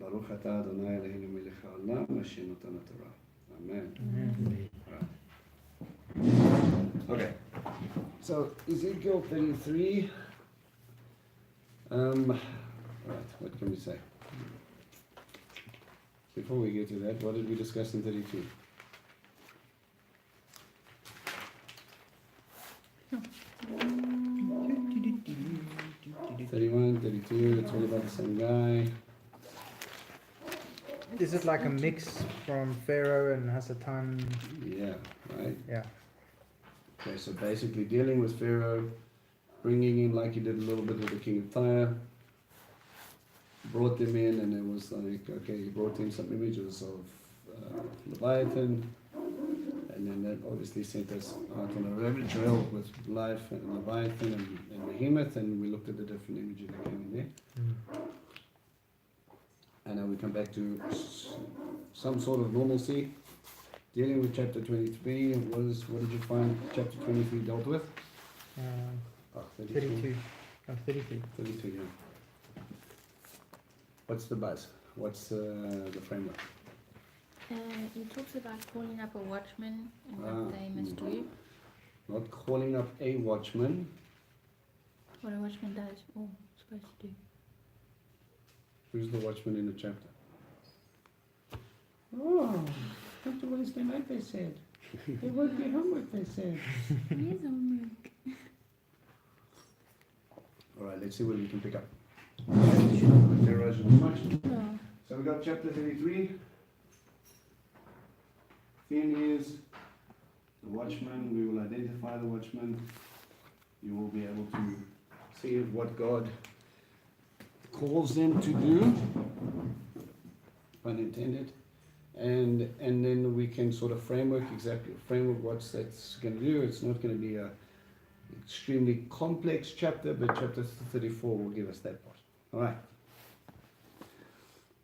Baruch atah Adonai Eloheinu melech haolam asher natan Torah. Amen. Right. Okay. So Ezekiel 33. Right. What can we say? Before we get to that, what did we discuss in 32? 31, 32, it's all about the same guy. Is it like a mix from Pharaoh and Hasatan? Yeah, right? Yeah. Okay, so basically dealing with Pharaoh, bringing in like he did a little bit with the king of Tyre, brought them in, and it was like, okay, he brought in some images of Leviathan, and then that obviously sent us out on a rabbit trail with life and Leviathan and Behemoth, and we looked at the different images that came in there. And now we come back to some sort of normalcy. Dealing with chapter 23, what did you find chapter 23 dealt with? 32. 33. 32, yeah. What's the buzz? What's the framework? It talks about calling up a watchman and what they must do. Not calling up a watchman. What a watchman does or supposed to do. Who's the watchman in the chapter? Oh, come to Wednesday night, they said. They won't get homework, they said. Here's homework. Alright, let's see what we can pick up. Terrorize too much. Oh. So we got chapter 33. Theme is the watchman. We will identify the watchman. You will be able to see what God calls them to do, pun intended, and then we can sort of framework what that's going to do. It's not going to be a extremely complex chapter, but chapter 34 will give us that part. All right.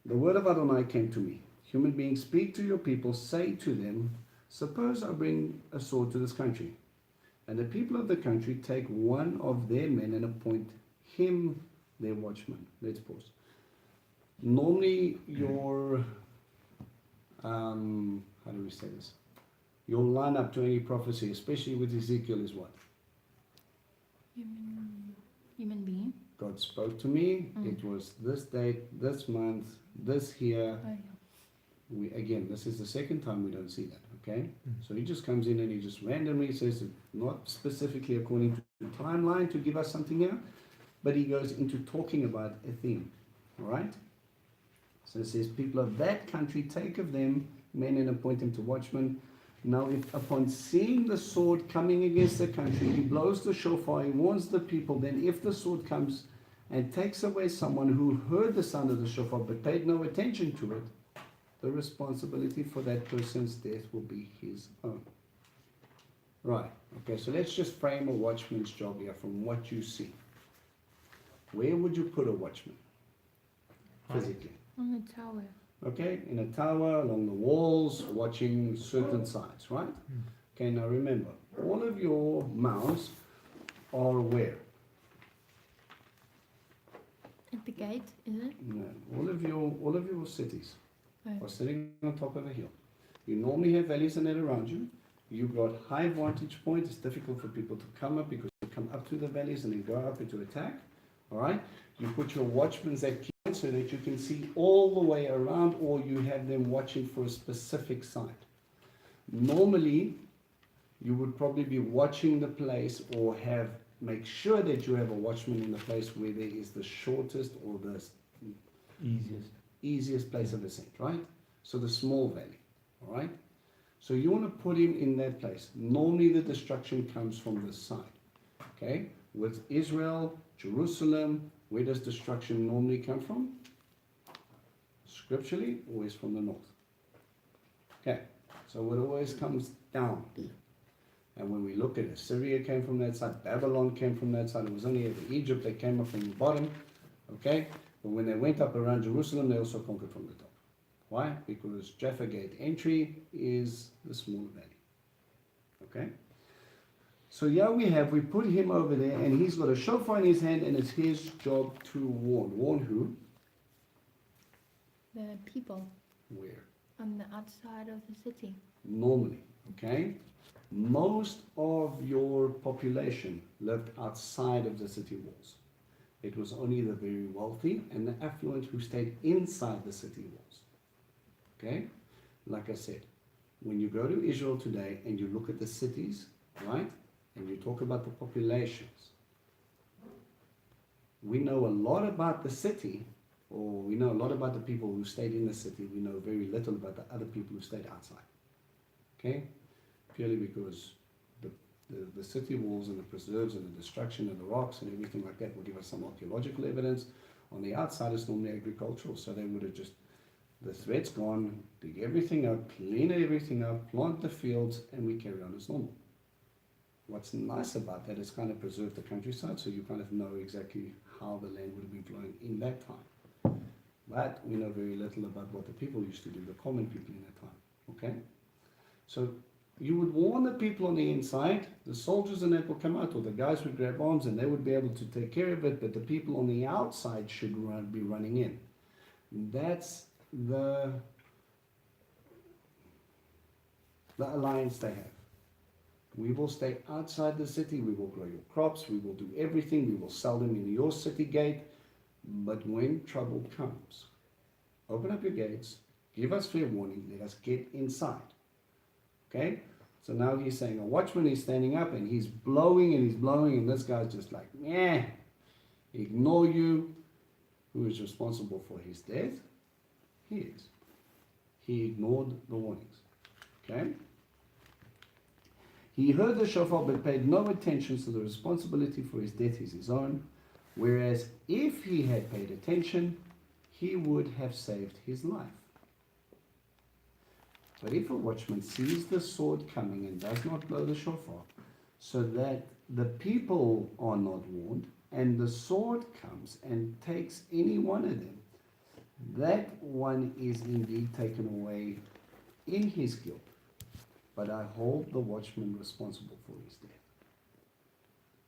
The word of Adonai came to me. Human beings, speak to your people, say to them, suppose I bring a sword to this country, and the people of the country take one of their men and appoint him their watchman. Let's pause. Normally your, how do we say this? Your line-up to any prophecy, especially with Ezekiel, is what? Human being. God spoke to me. It was this date, this month, this year. Oh, yeah. Again, this is the second time we don't see that, okay? So he just comes in and he just randomly says, not specifically according to the timeline to give us something here, but he goes into talking about a theme, all right? So it says, people of that country take of them men and appoint them to watchmen. Now, if upon seeing the sword coming against the country, he blows the shofar, he warns the people, then if the sword comes and takes away someone who heard the sound of the shofar but paid no attention to it, the responsibility for that person's death will be his own. Right, okay, so let's just frame a watchman's job here from what you see. Where would you put a watchman? Physically. On the tower. Okay, in a tower, along the walls, watching certain sides, right? Okay, now remember, all of your mounts are where? At the gate, is it? No, all of your cities Right. are sitting on top of a hill. You normally have valleys and that around you. You've got high vantage points. It's difficult for people to come up because they come up to the valleys and then go up into attack. All right, you put your watchmen at key so that you can see all the way around, or you have them watching for a specific site. Normally, you would probably be watching the place or make sure that you have a watchman in the place where there is the shortest or the easiest place of ascent, right? So the small valley, all right? So you want to put him in that place. Normally the destruction comes from this side, okay? With Israel, Jerusalem, where does destruction normally come from? Scripturally, always from the north. Okay, so it always comes down. And when we look at it, Syria came from that side, Babylon came from that side. It was only Egypt that came up from the bottom, okay? But when they went up around Jerusalem, they also conquered from the top. Why? Because Jaffa Gate entry is the smaller valley, okay? So here we put him over there, and he's got a shofar in his hand, and it's his job to warn. Warn who? the people Where? on the outside of the city. Normally, okay? Most of your population lived outside of the city walls. It was only the very wealthy and the affluent who stayed inside the city walls. Okay? Like I said, when you go to Israel today and you look at the cities, right? And you talk about the populations, we know a lot about the city, or we know a lot about the people who stayed in the city. We know very little about the other people who stayed outside. Okay? Purely because the city walls and the preserves and the destruction and the rocks and everything like that will give us some archaeological evidence. On the outside, it's normally agricultural, so they would have just, the thread's gone, dig everything up, clean everything up, plant the fields, and we carry on as normal. What's nice about that is kind of preserve the countryside, so you kind of know exactly how the land would have been flowing in that time. But we know very little about what the people used to do, the common people in that time. Okay? So you would warn the people on the inside, the soldiers and that will come out, or the guys would grab arms and they would be able to take care of it, but the people on the outside should be running in. That's the alliance they have. We will stay outside the city, we will grow your crops, we will do everything, we will sell them in your city gate, but when trouble comes, open up your gates, give us fair warning, let us get inside. Okay? So now he's saying a watchman is standing up and he's blowing and this guy's just like, yeah, ignore you. Who is responsible for his death? He is. He ignored the warnings. Okay? He heard the shofar but paid no attention, so the responsibility for his death is his own. Whereas if he had paid attention, he would have saved his life. But if a watchman sees the sword coming and does not blow the shofar, so that the people are not warned, and the sword comes and takes any one of them, that one is indeed taken away in his guilt. But I hold the watchman responsible for his death.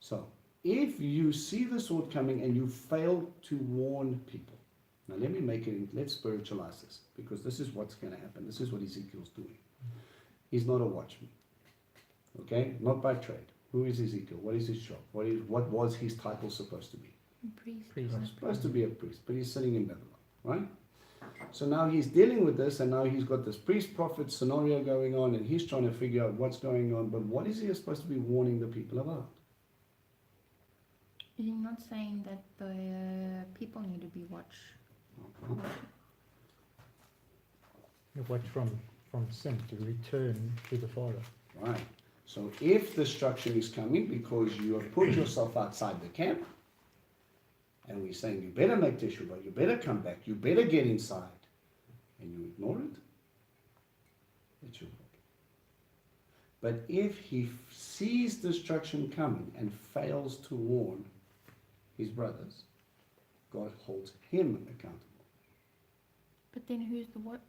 So, if you see the sword coming and you fail to warn people, now let's spiritualize this, because this is what's going to happen. This is what Ezekiel's doing. He's not a watchman. Okay? Not by trade. Who is Ezekiel? What is his job? What was his title supposed to be? Priest. He's supposed to be a priest, but he's sitting in Babylon, right? So now he's dealing with this, and now he's got this priest-prophet scenario going on, and he's trying to figure out what's going on, but what is he supposed to be warning the people about? Is he not saying that the people need to be watched? Okay. You watch from sin to return to the Father. Right. So if destruction is coming because you have put yourself outside the camp, and we're saying you better make teshuvah, you better come back, you better get inside, and you ignore it, it's your problem. But if he sees destruction coming and fails to warn his brothers, God holds him accountable. But then who's the what?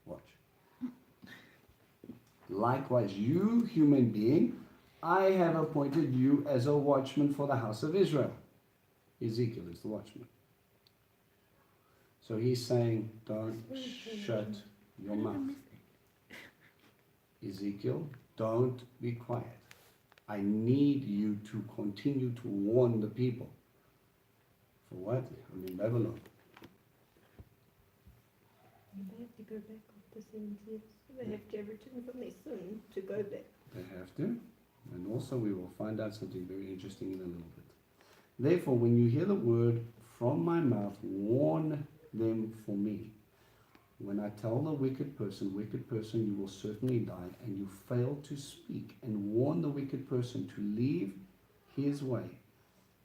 Watch. Likewise, you, human being, I have appointed you as a watchman for the house of Israel. Ezekiel is the watchman. So he's saying, don't shut your mouth. Ezekiel, don't be quiet. I need you to continue to warn the people. For what? I'm in Babylon. They have to go back after 70 years. They have to return from their sin to go back. They have to. And also we will find out something very interesting in a little bit. Therefore, when you hear the word from my mouth, warn them for me. When I tell the wicked person, you will certainly die, and you fail to speak and warn the wicked person to leave his way,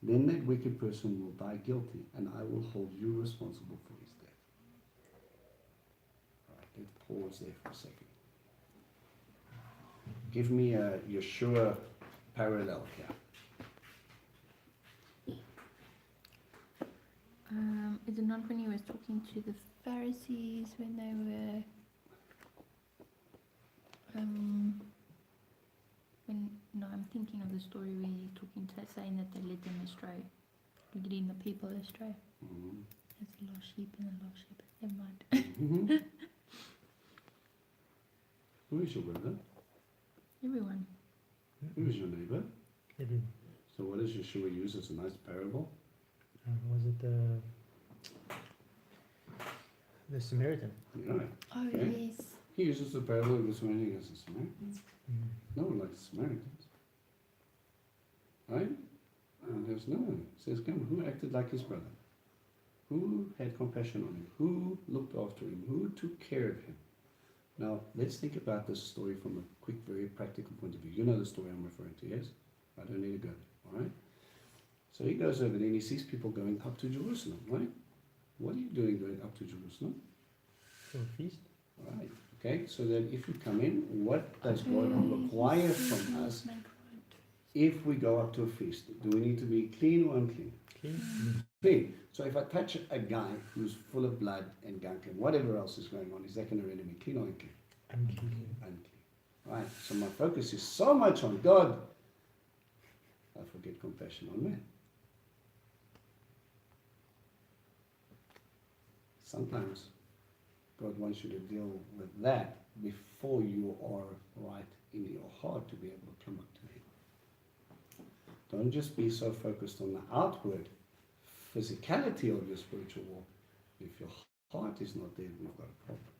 then that wicked person will die guilty, and I will hold you responsible for his death. All right, let's pause there for a second. Give me a Yeshua parallel here. Is it not when he was talking to the Pharisees when they were I'm thinking of the story where he's talking to saying that they led them astray, leading the people astray. Mm-hmm. It's the lost sheep and the lost shepherd. Never mind. Mm-hmm. Who is your brother? Everyone. Who is your neighbor? Everyone. So what does Yeshua use as a nice parable? Was it the Samaritan? Yeah. Oh, Okay. yes. He uses the parable of the Samaritan as a Samaritan. Mm. No one likes Samaritans. Right? And there's no one. It says, come, who acted like his brother? Who had compassion on him? Who looked after him? Who took care of him? Now, let's think about this story from a quick, very practical point of view. You know the story I'm referring to, yes? I don't need to go there, all right? So he goes over there and he sees people going up to Jerusalem, right? What are you doing going up to Jerusalem? For a feast? All right, okay? So then if you come in, what does God require from us if we go up to a feast? Do we need to be clean or unclean? Clean? Clean. So if I touch a guy who's full of blood and gunk and whatever else is going on, is that going to render me clean or unclean? Unclean. Unclean. Right. So my focus is so much on God, I forget compassion on man. Sometimes God wants you to deal with that before you are right in your heart to be able to come up to Him. Don't just be so focused on the outward physicality of your spiritual walk. If your heart is not there, we've got a problem.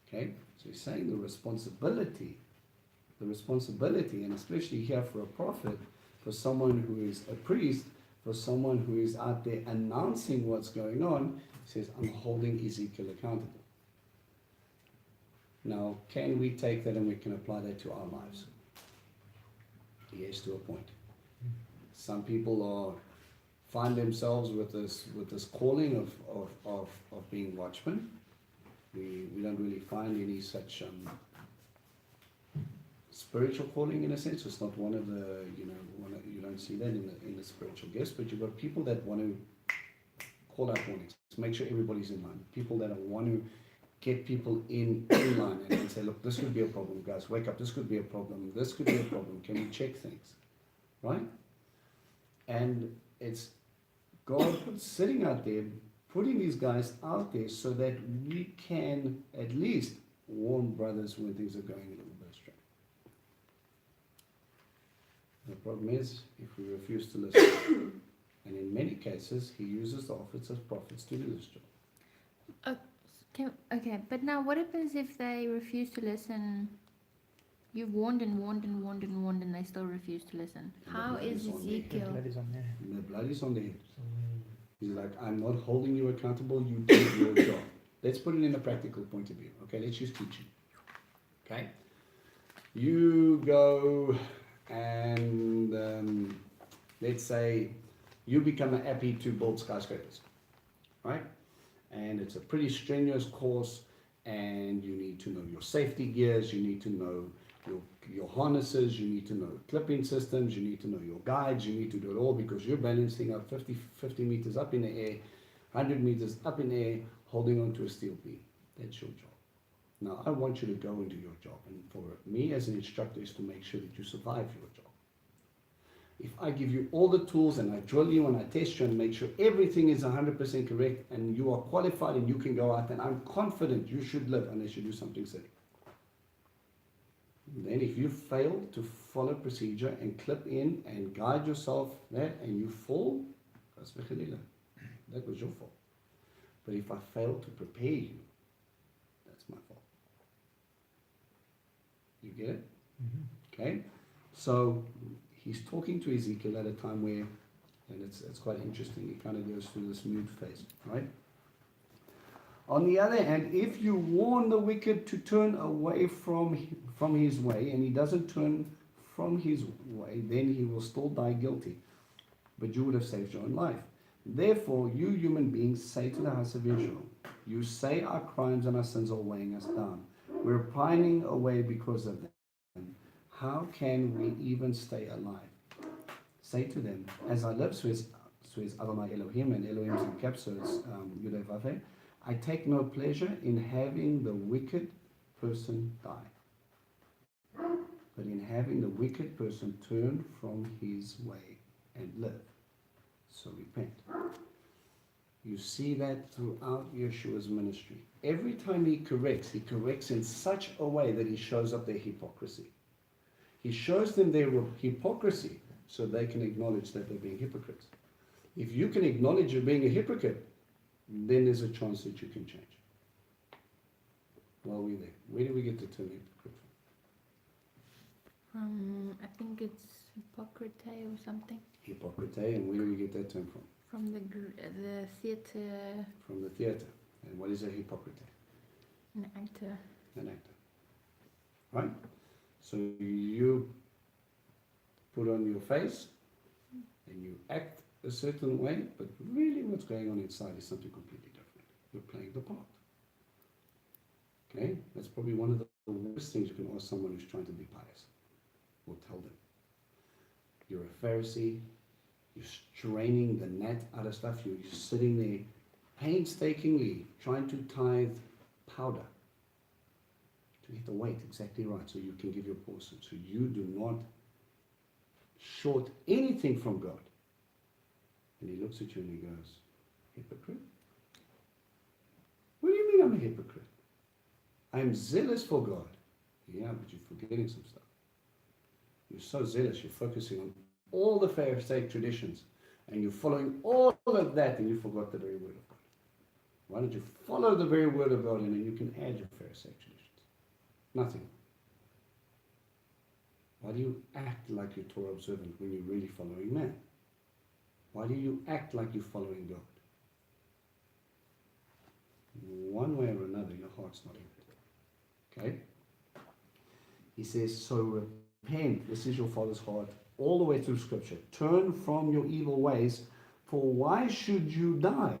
Okay? So he's saying the responsibility, and especially here for a prophet, for someone who is a priest, for someone who is out there announcing what's going on, he says, I'm holding Ezekiel accountable. Now, can we take that and we can apply that to our lives? Yes, to a point. Some people find themselves with this calling of being watchmen. We don't really find any such spiritual calling in a sense. It's not one of the, you don't see that in the spiritual gifts, but you've got people that want to call out warnings, make sure everybody's in line. People that want to get people in line and say, look, this could be a problem, guys, wake up, this could be a problem, this could be a problem, can we check things, right? And it's God sitting out there, putting these guys out there so that we can at least warn brothers when things are going a little bit astray. The problem is, if we refuse to listen, and in many cases, He uses the office of prophets to do this job. Okay, but now what happens if they refuse to listen? You've warned and warned and warned and warned and they still refuse to listen. And How the blood is is on there. The Ezekiel? blood is on there. And the blood is on their head. So, He's like, I'm not holding you accountable, you did your job. Let's put it in a practical point of view. Okay, let's use teaching. Okay? You go and let's say you become happy to build skyscrapers. Right? And it's a pretty strenuous course, and you need to know your safety gears, you need to know your harnesses, you need to know clipping systems, you need to know your guides, you need to do it all because you're balancing up 50 meters up in the air, 100 meters up in the air, holding onto a steel beam. That's your job. Now, I want you to go and do your job, and for me as an instructor is to make sure that you survive your job. If I give you all the tools and I drill you and I test you and make sure everything is 100% correct and you are qualified and you can go out, and I'm confident you should live unless you do something silly. Then if you fail to follow procedure and clip in and guide yourself there and you fall, that was your fault. But if I fail to prepare you, that's my fault. You get it? mm-hmm. Okay? So he's talking to Ezekiel at a time where, and it's quite interesting, he kind of goes through this mood phase, right? On the other hand, if you warn the wicked to turn away from his way, and he doesn't turn from his way, then he will still die guilty. But you would have saved your own life. Therefore, you human beings say to the house of Israel, you say our crimes and our sins are weighing us down. We're pining away because of them. How can we even stay alive? Say to them, as I live, so is Adonai Elohim, and Elohim is in caps, so it's Yudai Vaveh, I take no pleasure in having the wicked person die, but in having the wicked person turn from his way and live. So repent. You see that throughout Yeshua's ministry. Every time he corrects in such a way that he shows up their hypocrisy. He shows them their hypocrisy so they can acknowledge that they're being hypocrites. If you can acknowledge you're being a hypocrite, then there's a chance that you can change. While we're there, where do we get the term hypocrite from? I think it's Hippocrate or something. Hippocrate, and where do we get that term from? From the theatre. From the theatre. And what is a hypocrite? An actor. An actor. Right? So you put on your face and you act a certain way, but really what's going on inside is something completely different. You're playing the part. Okay? That's probably one of the worst things you can ask someone who's trying to be pious. Or tell them. You're a Pharisee, you're straining the gnat out of stuff, you're sitting there painstakingly trying to tithe powder to get the weight exactly right so you can give your portion. So you do not short anything from God. And he looks at you and he goes, hypocrite? What do you mean I'm a hypocrite? I'm zealous for God. Yeah, but you're forgetting some stuff. You're so zealous, you're focusing on all the Pharisaic traditions, and you're following all of that, and you forgot the very word of God. Why don't you follow the very word of God, and then you can add your Pharisaic traditions? Nothing. Why do you act like you're Torah observant when you're really following man? Why do you act like you're following God? One way or another, your heart's not in it. Okay? He says, so repent, this is your Father's heart, all the way through Scripture. Turn from your evil ways, for why should you die,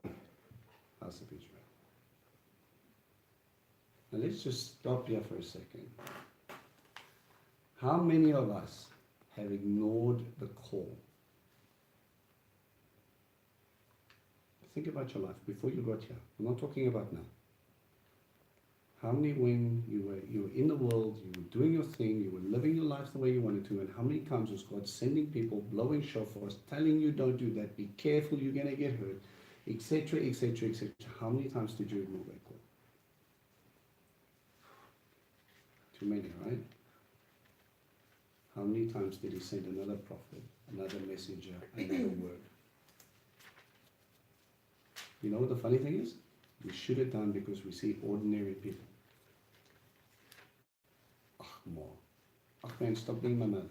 house of Israel? Now let's just stop here for a second. How many of us have ignored the call? Think about your life before you got here. I'm not talking about now. How many, when you were in the world, you were doing your thing, you were living your life the way you wanted to, and how many times was God sending people, blowing shofars, telling you don't do that, be careful, you're going to get hurt, etc., etc., etc. How many times did you ignore that call? Too many, right? How many times did he send another prophet, another messenger, another word? You know what the funny thing is? We should have done because we see ordinary people. Man, stop being my mother.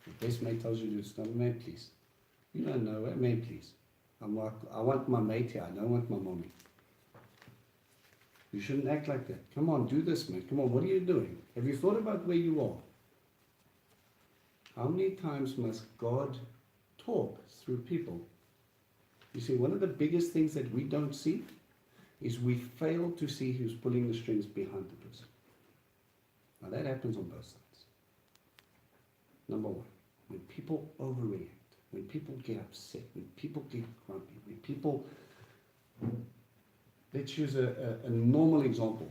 The best mate tells you to stop, man, please. You don't know it, man, please. I'm like, I want my mate here, I don't want my mommy. You shouldn't act like that. Come on, do this, man. Come on, what are you doing? Have you thought about where you are? How many times must God talk through people? You see, one of the biggest things that we don't see is we fail to see who's pulling the strings behind the person. Now that happens on both sides. Number one, when people overreact, when people get upset, when people get grumpy, when people, let's use a normal example.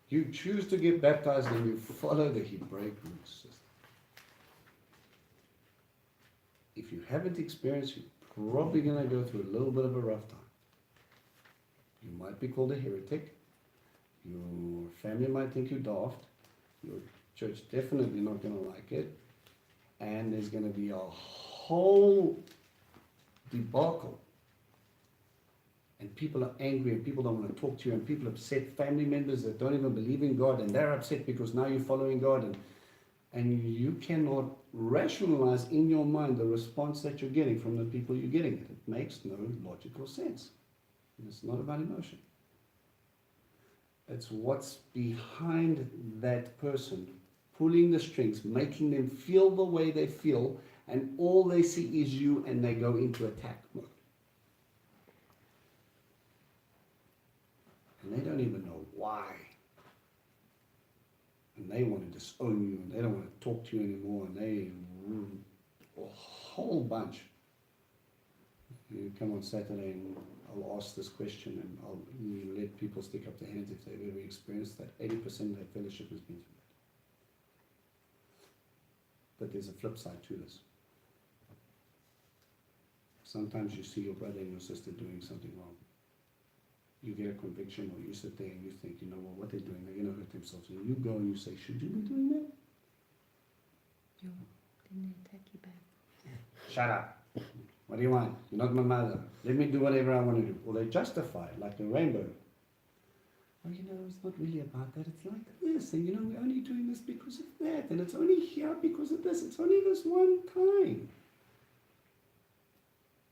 You choose to get baptized and you follow the Hebraic root system. If you haven't experienced, you're probably going to go through a little bit of a rough time. You might be called a heretic. Your family might think you're daft. Your church definitely not going to like it. And there's going to be a whole debacle. And people are angry and people don't want to talk to you and people upset family members that don't even believe in God and they're upset because now you're following God and you cannot rationalize in your mind the response that you're getting from the people you're getting it. It makes no logical sense. And it's not about emotion. It's what's behind that person, pulling the strings, making them feel the way they feel, and all they see is you and they go into attack mode. And they don't even know why. And they want to disown you, and they don't want to talk to you anymore, and they a whole bunch. You come on Saturday and I'll ask this question and I'll let people stick up their hands if they've ever experienced that. 80% of that fellowship has been through that. But there's a flip side to this. Sometimes you see your brother and your sister doing something wrong. you get a conviction, or you sit there and you think, you know what they're doing, they're going to hurt themselves. And you go and you say, should you be doing that? Yeah. Then they attack you back. Shut up. What do you want? You're not my mother. Let me do whatever I want to do. Or they justify it like a rainbow. Oh, you know, it's not really about that. It's like this. And you know, we're only doing this because of that. And it's only here because of this. It's only this one time.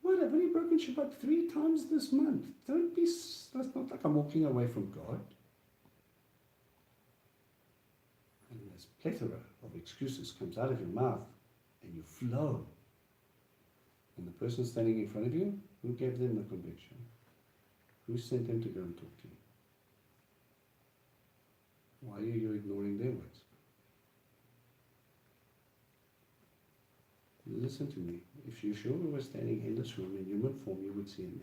What? I've only broken Shabbat 3 times this month. Don't be, that's not like I'm walking away from God. And this plethora of excuses comes out of your mouth and you flow. And the person standing in front of you, who gave them the conviction? Who sent them to go and talk to you? Why are you ignoring their words? Listen to me. If Yeshua was standing in this room in human form, you would see him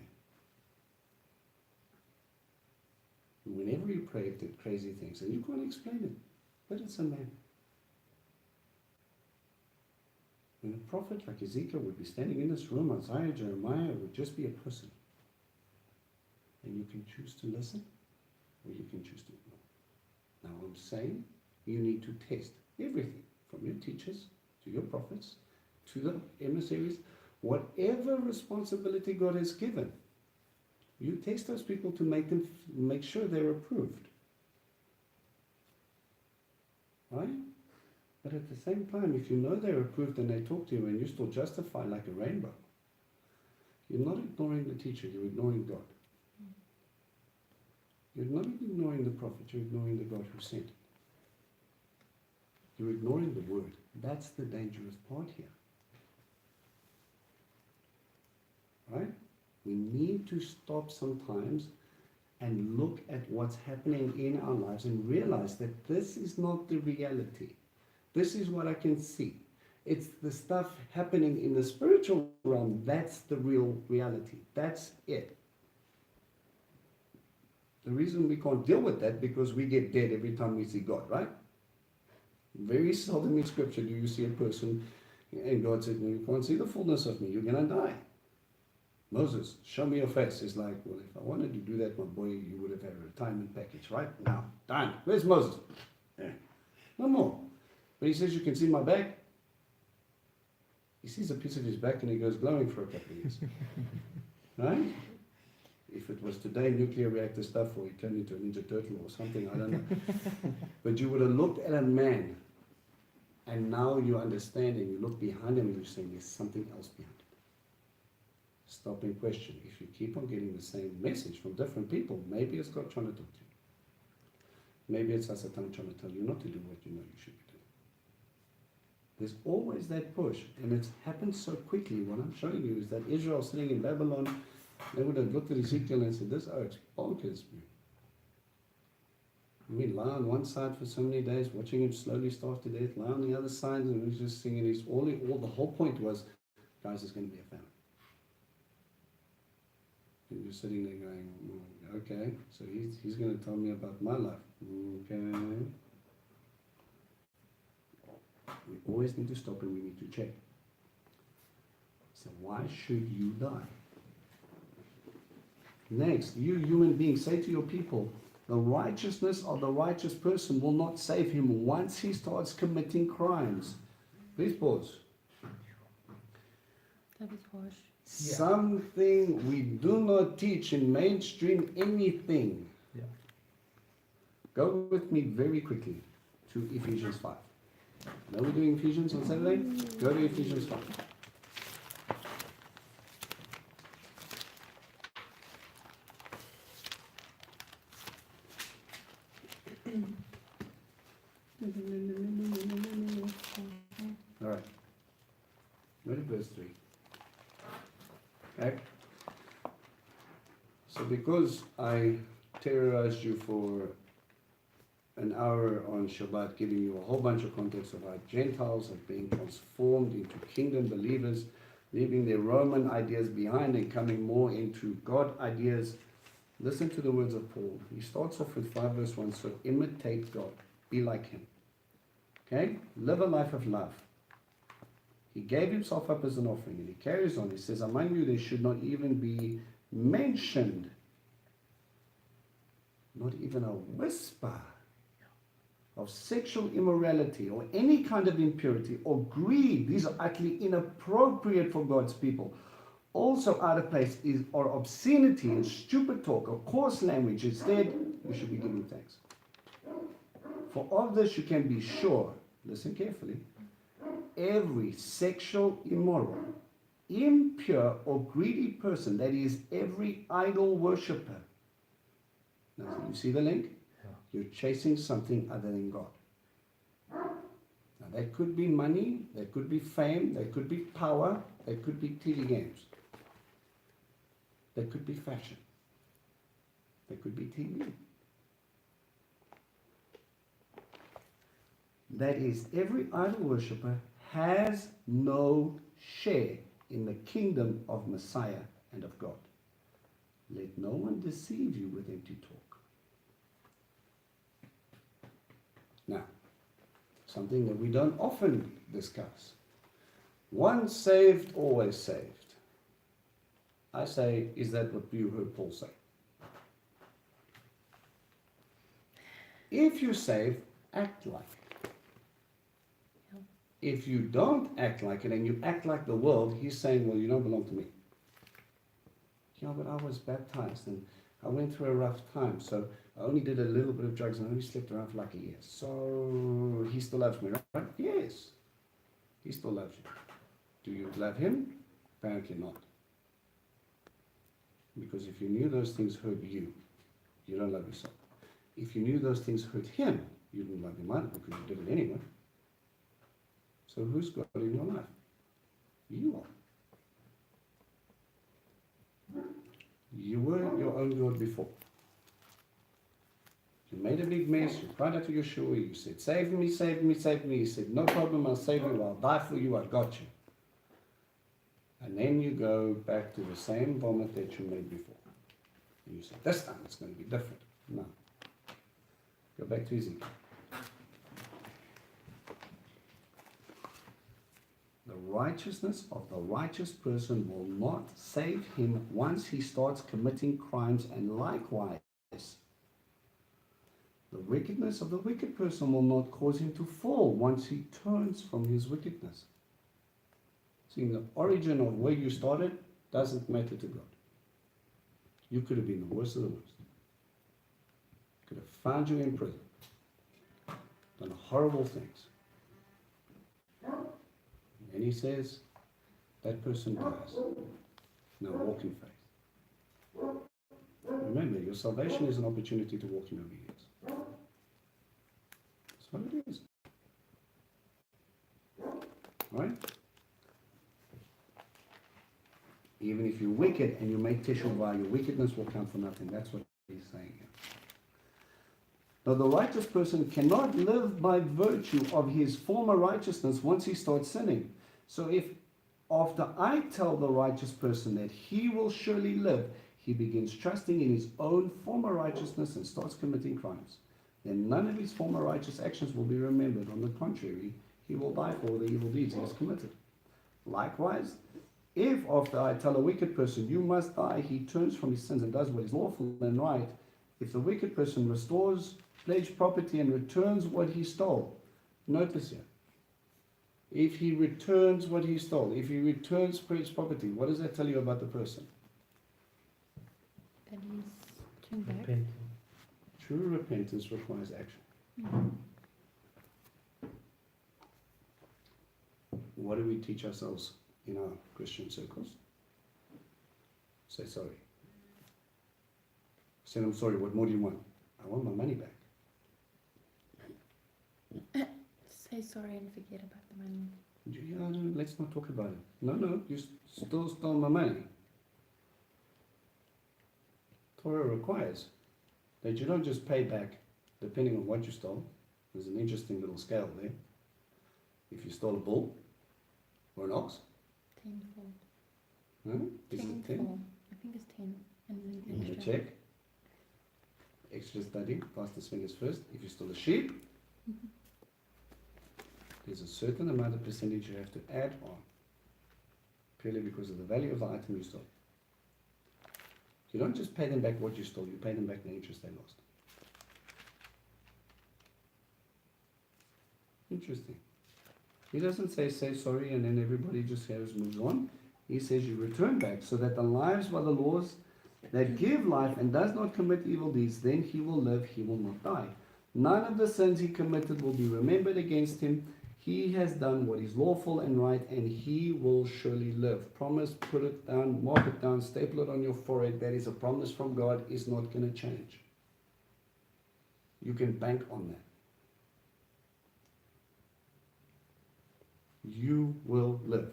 there. Whenever he prayed, did crazy things, and you can't explain it, but it's a man. When a prophet like Ezekiel would be standing in this room, Isaiah, Jeremiah would just be a person. And you can choose to listen, or you can choose to ignore. Now I'm saying you need to test everything, from your teachers, to your prophets, to the emissaries, whatever responsibility God has given. You test those people to make sure they're approved. Right? But at the same time, if you know they're approved and they talk to you and you still justify like a rainbow, you're not ignoring the teacher, you're ignoring God. You're not ignoring the prophet, you're ignoring the God who sent it. You're ignoring the word. That's the dangerous part here. Right? We need to stop sometimes and look at what's happening in our lives and realize that this is not the reality. This is what I can see. It's the stuff happening in the spiritual realm. That's the real reality. That's it. The reason we can't deal with that because we get dead every time we see God, right? Very seldom in Scripture do you see a person and God said, you can't see the fullness of me. You're going to die. Moses, show me your face. He's like, well, if I wanted to do that, my boy, you would have had a retirement package, right? Now, done. Where's Moses? Yeah. No more. But he says, you can see my back. He sees a piece of his back and he goes glowing for a couple of years. Right? If it was today, nuclear reactor stuff, or he turned into a Ninja Turtle or something, I don't know. But you would have looked at a man, and now you understand, and you look behind him and you're saying, there's something else behind it. Stop and question. If you keep on getting the same message from different people, maybe it's God trying to talk to you. Maybe it's Satan trying to tell you not to do what you know you should be doing. There's always that push, and it's happened so quickly. What I'm showing you is that Israel sitting in Babylon, they would have looked at Ezekiel and said, this oak's bonkers. I mean, lie on one side for so many days, watching him slowly starve to death, lie on the other side, and he was just singing his, the whole point was, guys, there's going to be a famine. And you're sitting there going, okay, so he's going to tell me about my life. Okay. We always need to stop and we need to check. So why should you die? Next, you human beings, say to your people, the righteousness of the righteous person will not save him once he starts committing crimes. Please pause. That is harsh. Something we do not teach in mainstream anything. Yeah. Go with me very quickly to Ephesians 5. Now we're doing Ephesians on Saturday? Go to Ephesians 5. All right. Go to verse 3. Okay. So because I terrorized you for an hour on Shabbat, giving you a whole bunch of context of how Gentiles are being transformed into kingdom believers, leaving their Roman ideas behind and coming more into God ideas, listen to the words of Paul. He starts off with 5 verse 1, so imitate God, be like him. Okay? Live a life of love. He gave himself up as an offering, and he carries on. He says, among you there should not even be mentioned not even a whisper of sexual immorality or any kind of impurity or greed. These are utterly inappropriate for God's people. Also out of place are obscenity and stupid talk or coarse language. Instead, you should be giving thanks. For of this you can be sure, listen carefully, every sexual immoral, impure or greedy person, that is every idol worshipper. Now you see the link? You're chasing something other than God. Now that could be money, that could be fame, that could be power, that could be TV games. That could be fashion. That could be TV. That is, every idol worshipper has no share in the kingdom of Messiah and of God. Let no one deceive you with empty talk. Now, something that we don't often discuss. Once saved, always saved. I say, is that what you heard Paul say? If you're saved, act like it. If you don't act like it and you act like the world, he's saying, well, you don't belong to me. Yeah, but I was baptized and I went through a rough time, so I only did a little bit of drugs and I only slept around for like a year. So he still loves me, right? Yes. He still loves you. Do you love him? Apparently not. Because if you knew those things hurt you, you don't love yourself. If you knew those things hurt him, you didn't love him either because you did it anyway. So who's God in your life? You are. You were your own God before. You made a big mess, you cried out to Yeshua, you said, save me, save me, save me. He said, no problem, I'll save you, I'll die for you, I got you. And then you go back to the same vomit that you made before. And you say, this time it's going to be different. No. Go back to Ezekiel. The righteousness of the righteous person will not save him once he starts committing crimes, and likewise, the wickedness of the wicked person will not cause him to fall once he turns from his wickedness. See, the origin of where you started doesn't matter to God. You could have been the worst of the worst. Could have found you in prison, done horrible things. And he says, that person dies. Now walk in faith. Remember, your salvation is an opportunity to walk in obedience. That's what it is. Right? Even if you're wicked and you make teshuvah, your wickedness will count for nothing. That's what he's saying here. Now, the righteous person cannot live by virtue of his former righteousness once he starts sinning. So if after I tell the righteous person that he will surely live, he begins trusting in his own former righteousness and starts committing crimes, then none of his former righteous actions will be remembered. On the contrary, he will die for the evil deeds he has committed. Likewise, if after I tell a wicked person, you must die, he turns from his sins and does what is lawful and right, if the wicked person restores pledged property and returns what he stole, notice here, if he returns what he stole, if he returns pledged property, what does that tell you about the person? That he's turned back. Repenting. True repentance requires action. Mhm. What do we teach ourselves in our Christian circles? Say sorry. Say, I'm sorry, what more do you want? I want my money back. Say sorry and forget about the money. Yeah, no, let's not talk about it. No, you still stole my money. Torah requires that you don't just pay back depending on what you stole. There's an interesting little scale there. If you stole a bull or an ox, Tenfold. huh? Is it 10? Tenfold. I think it's 10. And then You want to extra. check? Extra study, fastest fingers first. If you stole a sheep, Mhm. there's a certain amount of percentage you have to add on, purely because of the value of the item you stole. You don't just pay them back what you stole, you pay them back the interest they lost. Interesting. He doesn't say sorry and then everybody just moves on. He says you return back so that the lives by the laws that give life and does not commit evil deeds, then he will live, he will not die. None of the sins he committed will be remembered against him. He has done what is lawful and right, and he will surely live. Promise, put it down, mark it down, staple it on your forehead. That is a promise from God, is not going to change. You can bank on that. You will live.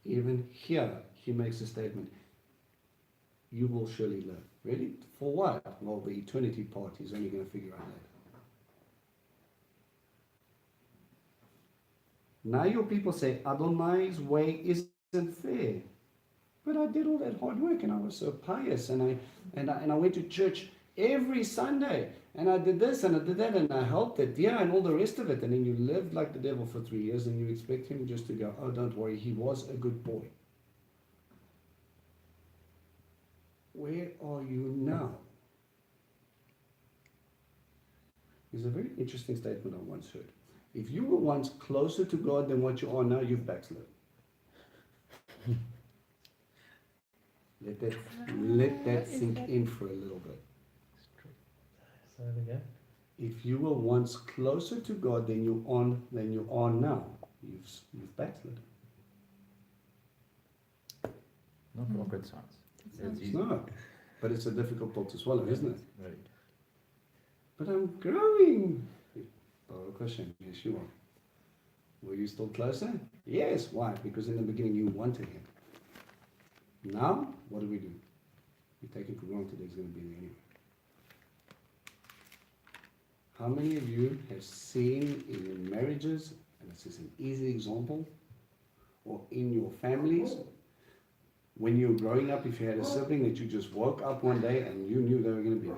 Even here, he makes a statement. You will surely live. Really? For what? Well, the eternity part he's only going to figure out later. Now your people say, Adonai's way isn't fair. But I did all that hard work and I was so pious and I went to church every Sunday and I did this and I did that and I helped it, yeah, and all the rest of it. And then you lived like the devil for 3 years and you expect him just to go, oh, don't worry, he was a good boy. Where are you now? There's a very interesting statement I once heard. If you were once closer to God than what you are now, you've backslid. Let that sink in for a little bit. So there we go. If you were once closer to God than you are now, you've backslid. Not rocket science. It's easy. No, but it's a difficult pill to swallow, isn't it? Right. But I'm growing. Oh, question. Yes, you are. Were you still closer? Yes. Why? Because in the beginning you wanted him. Now, what do? We take it for granted he's going to be there anyway. How many of you have seen in your marriages, and this is an easy example, or in your families, when you were growing up, if you had a sibling that you just woke up one day and you knew they were going to be there?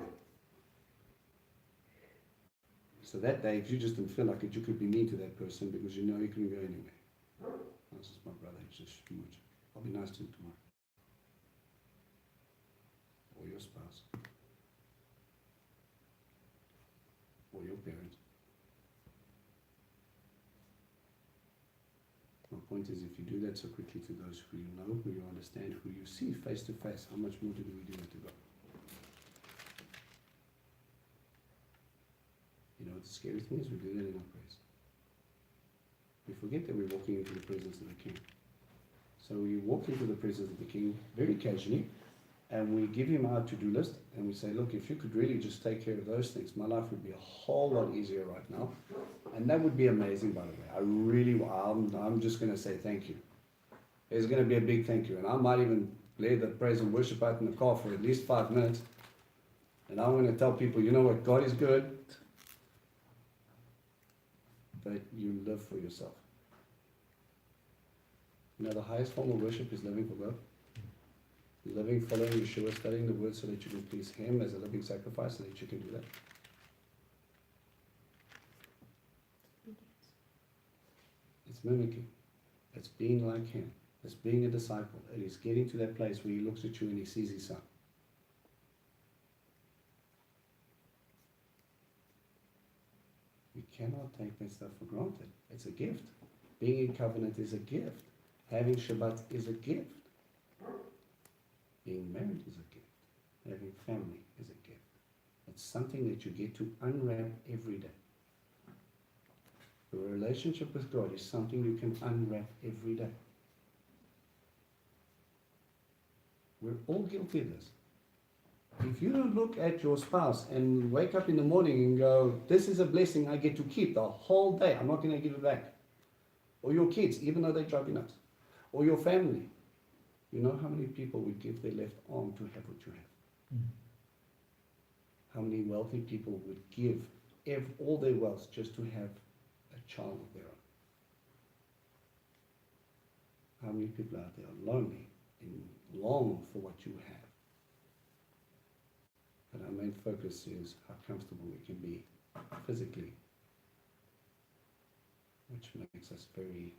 So that day, if you just didn't feel like it, you could be mean to that person because you know you couldn't go anywhere. This is my brother, he's just much. I'll be nice to him tomorrow. Or your spouse. Or your parents. My point is, if you do that so quickly to those who you know, who you understand, who you see face to face, how much more do we do that to God? You know what the scary thing is? We do that in our prayers. We forget that we're walking into the presence of the King. So we walk into the presence of the King very casually, and we give him our to-do list, and we say, look, if you could really just take care of those things, my life would be a whole lot easier right now. And that would be amazing, by the way. I'm just going to say thank you. There's going to be a big thank you. And I might even play the praise and worship out in the car for at least 5 minutes. And I'm going to tell people, you know what, God is good. But you live for yourself. You know, the highest form of worship is living for God. Living, following Yeshua, studying the word so that you can please him as a living sacrifice, so that you can do that. It's mimicking. It's being like him. It's being a disciple. It is getting to that place where he looks at you and he sees his son. We cannot take that stuff for granted. It's a gift. Being in covenant is a gift. Having Shabbat is a gift. Being married is a gift. Having family is a gift. It's something that you get to unwrap every day. Your relationship with God is something you can unwrap every day. We're all guilty of this. If you don't look at your spouse and wake up in the morning and go, this is a blessing I get to keep the whole day, I'm not going to give it back. Or your kids, even though they drive you nuts. Or your family. You know how many people would give their left arm to have what you have? How many wealthy people would give all their wealth just to have a child of their own? How many people out there are lonely and long for what you have? But our main focus is how comfortable we can be physically, which makes us very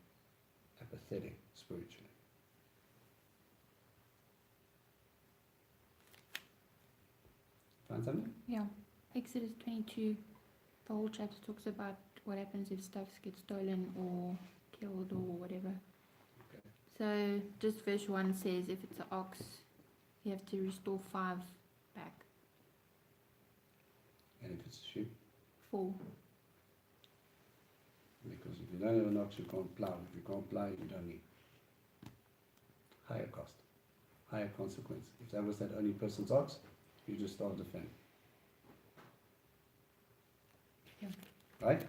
apathetic spiritually. Find something? Yeah. Exodus 22. The whole chapter talks about what happens if stuff gets stolen or killed or whatever. Okay. So just verse 1 says if it's an ox, you have to restore 5 back. And if it's a sheep, 4. because if you don't have an ox, you can't plow. If you can't plow, you don't need. Higher cost, higher consequence. If that was that only person's ox, you just start the family. Yeah. Right?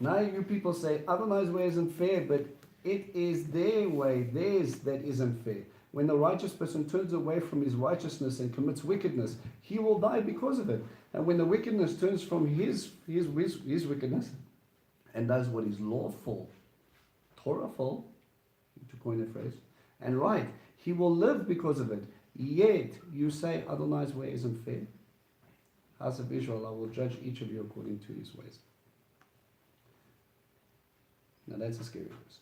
Now you people say, Adonai's way isn't fair, but it is their way, theirs, that isn't fair. When the righteous person turns away from his righteousness and commits wickedness, he will die because of it. And when the wickedness turns from his wickedness and does what is lawful, Torahful, to coin a phrase, and right, he will live because of it. Yet you say Adonai's way isn't fair. House of Israel, I will judge each of you according to his ways. Now that's a scary verse.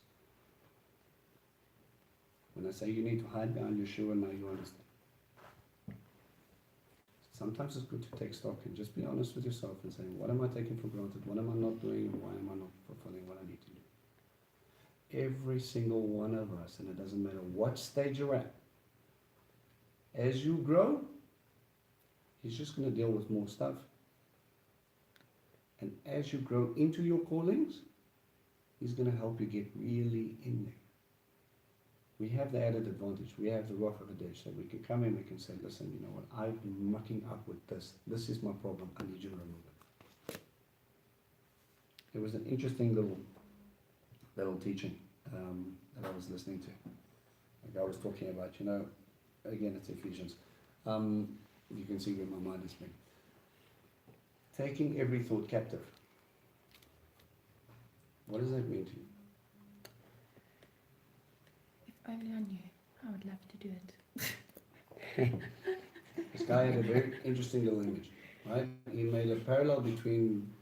When I say you need to hide behind Yeshua, now you understand. Sometimes it's good to take stock and just be honest with yourself and say, what am I taking for granted? What am I not doing? And why am I not fulfilling what I need to do? Every single one of us, and it doesn't matter what stage you're at, as you grow, he's just going to deal with more stuff. And as you grow into your callings, he's going to help you get really in there. We have the added advantage. We have the rock of the dish that we can come in, we can say, listen, you know what, I've been mucking up with this. This is my problem. I need you to remove it. It was an interesting little teaching that I was listening to. Like I was talking about, you know, again, it's Ephesians. You can see where my mind has been. Taking every thought captive. What does that mean to you? If only I knew, I would love to do it. This guy had a very interesting little image, right? He made a parallel between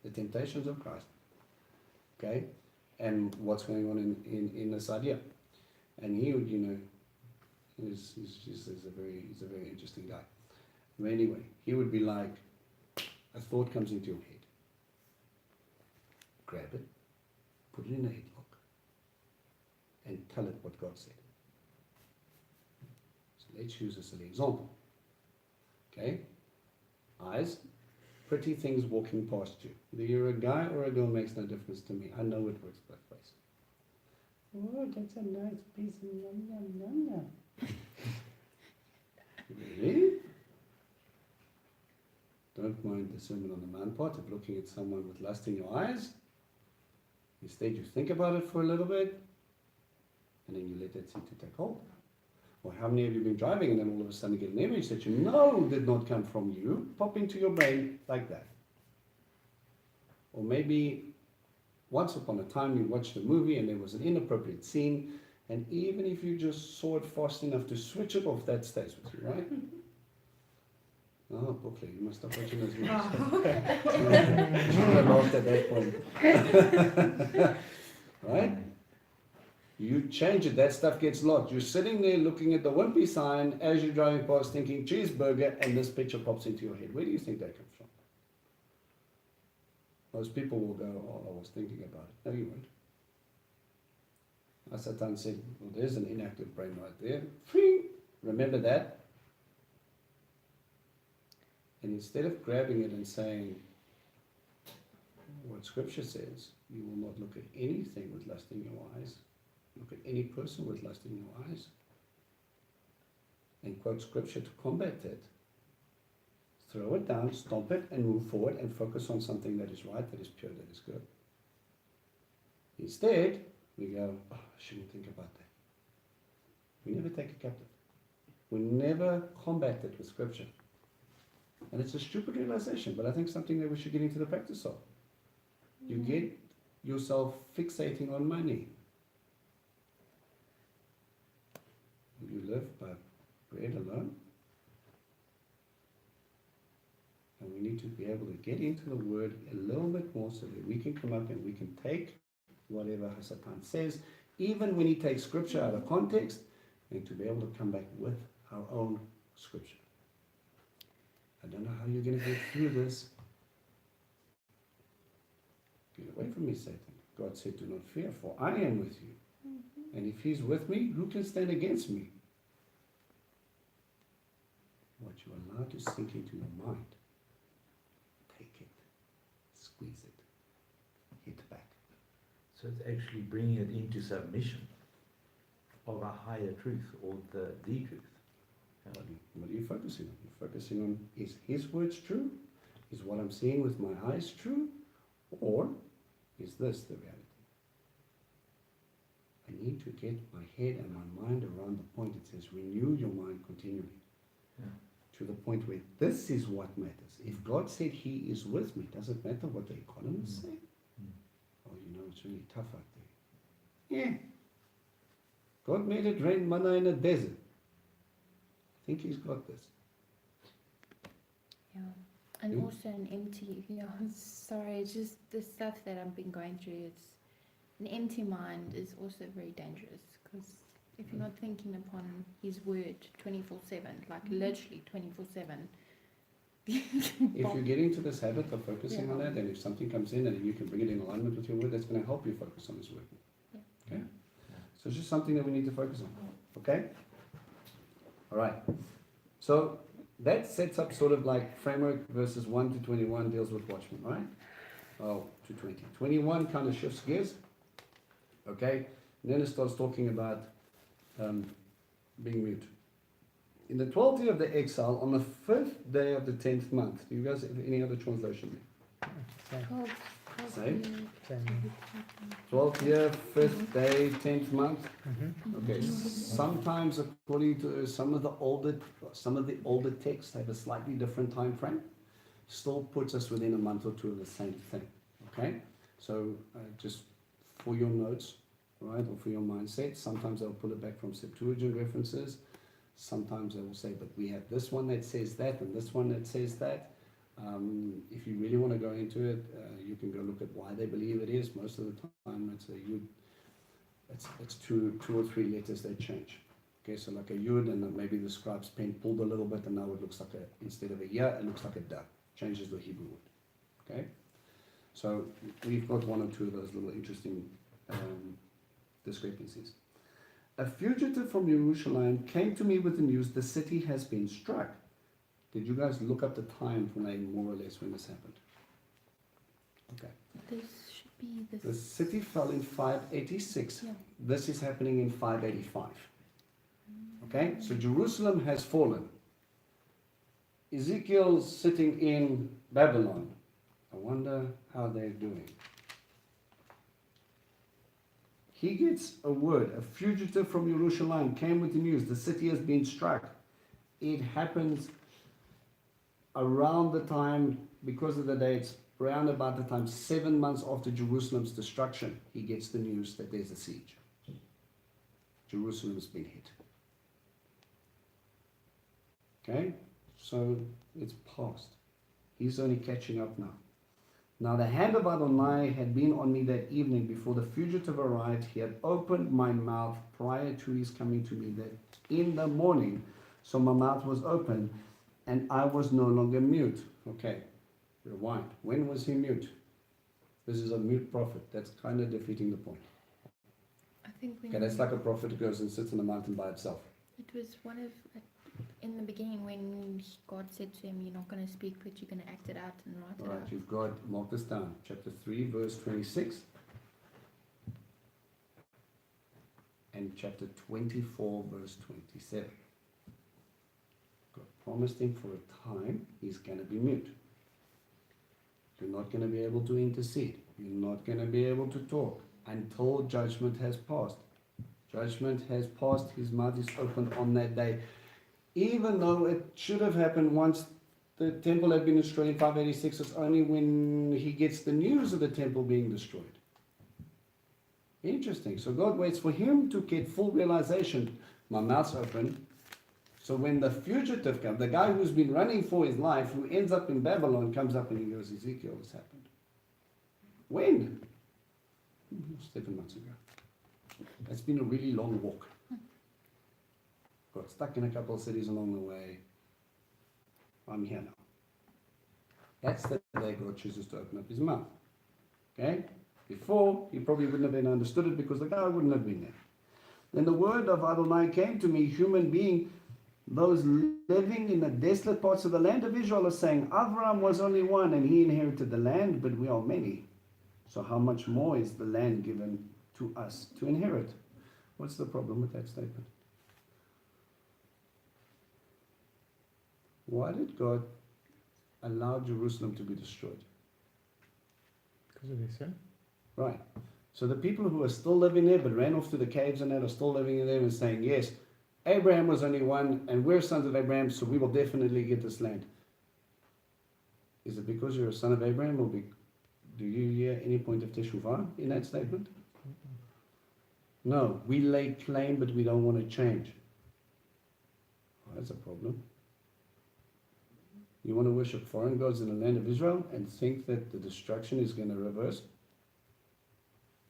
the temptations of Christ, okay, and what's going on in this idea. And he would, you know, he's a very interesting guy. But anyway, he would be like, a thought comes into your head, grab it, put it in a headlock, and tell it what God said. So let's use this as an example. Okay? Eyes, pretty things walking past you. Whether you're a guy or a girl makes no difference to me. I know it works both ways. Oh, that's a nice piece of yum yum yum yum. Really? Don't mind the Sermon on the Mount part of looking at someone with lust in your eyes. Instead, you think about it for a little bit, and then you let that seed to take hold. Or how many of you have been driving and then all of a sudden get an image that you know did not come from you, pop into your brain like that? Or maybe once upon a time you watched a movie and there was an inappropriate scene, and even if you just saw it fast enough to switch it off, that stays with you, right? Oh, Buckley, you must stop watching those movies. You should have laughed at that point. Right? You change it, that stuff gets locked. You're sitting there looking at the wimpy sign as you're driving past thinking cheeseburger, and this picture pops into your head. Where do you think that comes from? Most people will go, oh, I was thinking about it. No, you weren't. Satan said, well, there's an inactive brain right there. Free. Remember that? And instead of grabbing it and saying what Scripture says, you will not look at anything with lust in your eyes, look at any person with lust in your eyes, and quote Scripture to combat it. Throw it down, stomp it, and move forward and focus on something that is right, that is pure, that is good. Instead, we go, oh, I shouldn't think about that. We never take it captive. We never combat it with Scripture. And it's a stupid realization, but I think something that we should get into the practice of. You get yourself fixating on money. Will you live by bread alone? And we need to be able to get into the Word a little bit more so that we can come up and we can take whatever Satan says, even when he takes Scripture out of context, and to be able to come back with our own Scripture. I don't know how you're going to get through this. Get away from me, Satan. God said, do not fear, for I am with you. And if he's with me, who can stand against me? What you allow to sink into your mind, take it, squeeze it, hit back. So it's actually bringing it into submission of a higher truth or the truth. What are you focusing on? You're focusing on, is his words true? Is what I'm seeing with my eyes true? Or is this the reality? I need to get my head and my mind around the point it says, renew your mind continually. Yeah. To the point where this is what matters. If God said he is with me, does it matter what the economists say? Oh, you know, it's really tough out there. Yeah. God made it rain manna in a desert. I think he's got this. Yeah. And Mm. also an empty, sorry, it's just the stuff that I've been going through. It's an empty mind is also very dangerous, because if you're not thinking upon his word 24/7, like literally 24/7. If you get into this habit of focusing on that, and if something comes in and you can bring it in alignment with your word, that's going to help you focus on his word. Yeah. Okay? So it's just something that we need to focus on. Okay? All right. So that sets up sort of like framework verses 1 to 21 deals with watchmen, right? Oh, to 20. 21 kind of shifts gears. Okay? And then it starts talking about being mute. In the 12th year of the exile, on the 5th day of the 10th month. Do you guys have any other translation there? Same. Same. Same. 12th year, 5th day, 10th month. Mm-hmm. Okay. Sometimes, according to some of the older texts, have a slightly different time frame. Still puts us within a month or two of the same thing. Okay. So just for your notes, right, or for your mindset, sometimes they'll pull it back from Septuagint references. Sometimes they will say, but we have this one that says that and this one that says that. If you really want to go into it, you can go look at why they believe it is. Most of the time, it's a yud. It's two or three letters that change. Okay, so like a yud, and then maybe the scribe's pen pulled a little bit, and now it looks like instead of a ya, it looks like a da. Changes the Hebrew word. Okay, so we've got one or two of those little interesting discrepancies. A fugitive from Jerusalem came to me with the news, the city has been struck. Did you guys look up the time frame more or less when this happened? Okay. This should be this. The city fell in 586. Yeah. This is happening in 585. Okay, so Jerusalem has fallen. Ezekiel's sitting in Babylon. I wonder how they're doing. He gets a word. A fugitive from Jerusalem came with the news. The city has been struck. It happens around the time, because of the dates, around about the time 7 months after Jerusalem's destruction, he gets the news that there's a siege. Jerusalem's been hit. Okay, so it's past. He's only catching up now. Now the hand of Adonai had been on me that evening before the fugitive arrived. He had opened my mouth prior to his coming to me that in the morning. So my mouth was open and I was no longer mute. Okay, rewind. When was he mute? This is a mute prophet. That's kind of defeating the point. I think when Okay, that's like a prophet who goes and sits on a mountain by himself. it was one of in the beginning when God said to him, "You're not going to speak, but you're going to act it out and write All it right, out." you've got, mark this down, chapter 3, verse 26. And chapter 24, verse 27. God promised him for a time he's going to be mute. You're not going to be able to intercede. You're not going to be able to talk until judgment has passed. Judgment has passed, his mouth is opened on that day. Even though it should have happened once the temple had been destroyed in 586, it's only when he gets the news of the temple being destroyed. Interesting. So God waits for him to get full realization. My mouth's open. So when the fugitive comes, the guy who's been running for his life, who ends up in Babylon, comes up and he goes, Ezekiel, what's happened? When? 7 months ago. It's been a really long walk. Got stuck in a couple of cities along the way. I'm here now. That's the day God chooses to open up his mouth. Okay? Before, he probably wouldn't have been understood it because the guy wouldn't have been there. Then the word of Adonai came to me, human being. Those living in the desolate parts of the land of Israel are saying, Avram was only one and he inherited the land, but we are many. So how much more is the land given to us to inherit? What's the problem with that statement? Why did God allow Jerusalem to be destroyed? Because of their sin. Right. So the people who are still living there but ran off to the caves and that are still living in there and saying, yes, Abraham was only one and we're sons of Abraham, so we will definitely get this land. Is it because you're a son of Abraham, or do you hear any point of teshuvah in that statement? No, we lay claim but we don't want to change. Well, that's a problem. You want to worship foreign gods in the land of Israel and think that the destruction is going to reverse?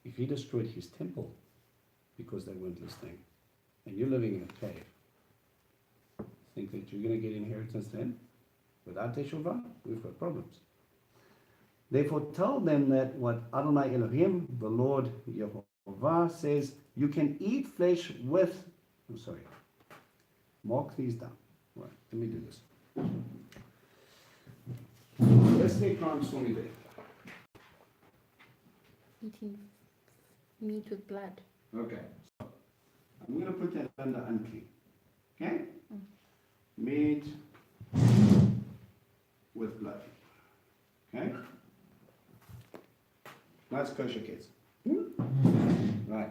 If he destroyed his temple because they weren't listening, and you're living in a cave, think that you're going to get inheritance then? Without teshuvah, we've got problems. Therefore tell them that what Adonai Elohim, the Lord Yehovah, says, you can eat flesh with... Mark these down. Right, let me do this. Let's take crimes for me there. Eating meat with blood. Okay, so I'm going to put that under unclean. Okay? Meat with blood. Okay? Nice kosher kids. Right.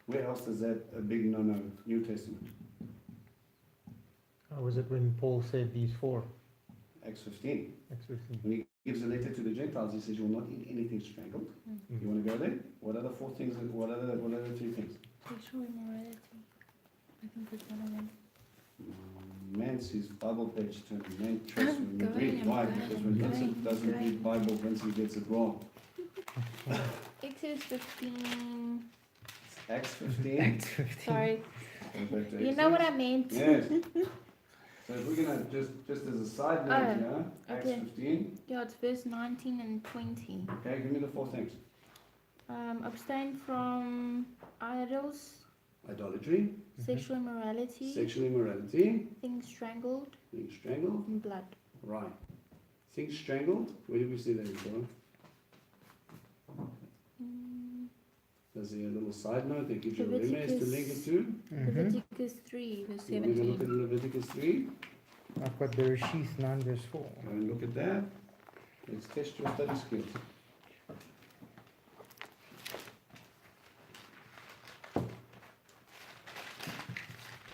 Where else is that a big no-no? New Testament. Or was it when Paul said these four? Acts 15. Acts 15. When he gives a letter to the Gentiles, he says, you will not eat anything strangled. You want to go there? What are the four things? What are the three things? Sexual immorality. I think it's one of them. Man sees Bible page turn. Man trusts I'm when we read. going, Why? I'm Because going, when I'm Vincent going, doesn't I'm read Bible, Vincent gets it wrong. Exodus 15. Acts 15. Acts 15. Sorry. Go back to You know what I Exodus. meant. Yes. So if we're gonna just as a side note, yeah, Acts okay. 15. Yeah, it's verse 19 and 20. Okay, give me the four things. Abstain from idols, Idolatry, sexual immorality, sexual immorality, things strangled, being strangled. and blood. Right. Things strangled. Where did we see that before? There's a little side note that gives you a remez to link it to. Leviticus 3, verse You want to look at 17. Leviticus 3? I've got Bereshith 9 verse 4. Go and look at that. Let's test your study skills.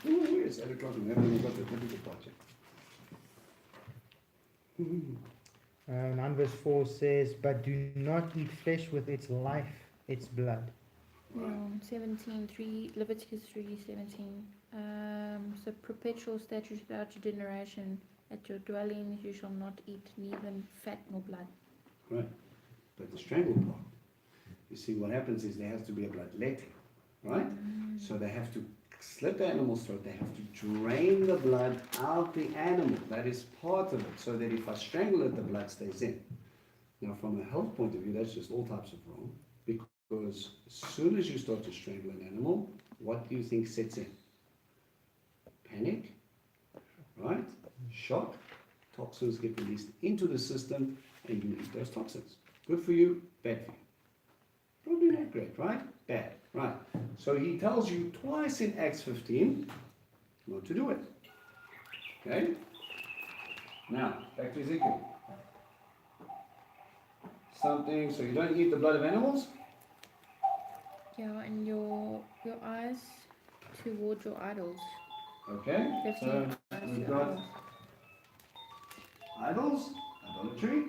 Oh, where is 8 o'clock? We haven't even got the Leviticus project. 9 verse 4 says, but do not eat flesh with its life, its blood. Yeah, 17, Leviticus 3, 17. So perpetual statute throughout your generation. At your dwellings you shall not eat neither fat nor blood. Right. But the strangled part, you see what happens is there has to be a bloodletting, right? So they have to slit the animal's throat, they have to drain the blood out the animal. That is part of it, so that if I strangle it, the blood stays in. Now from a health point of view, that's just all types of wrong, because as soon as you start to strangle an animal, what do you think sets in? Panic, right? Shock, toxins get released into the system, and you eat those toxins. Good for you, bad for you. Probably not great, right? Bad, right. So he tells you twice in Acts 15 not to do it. Okay? Now, back to Ezekiel. Something, so you don't eat the blood of animals? Yeah, and your eyes toward your idols. Okay, Lifting so your eyes to we've your got idols, idolatry.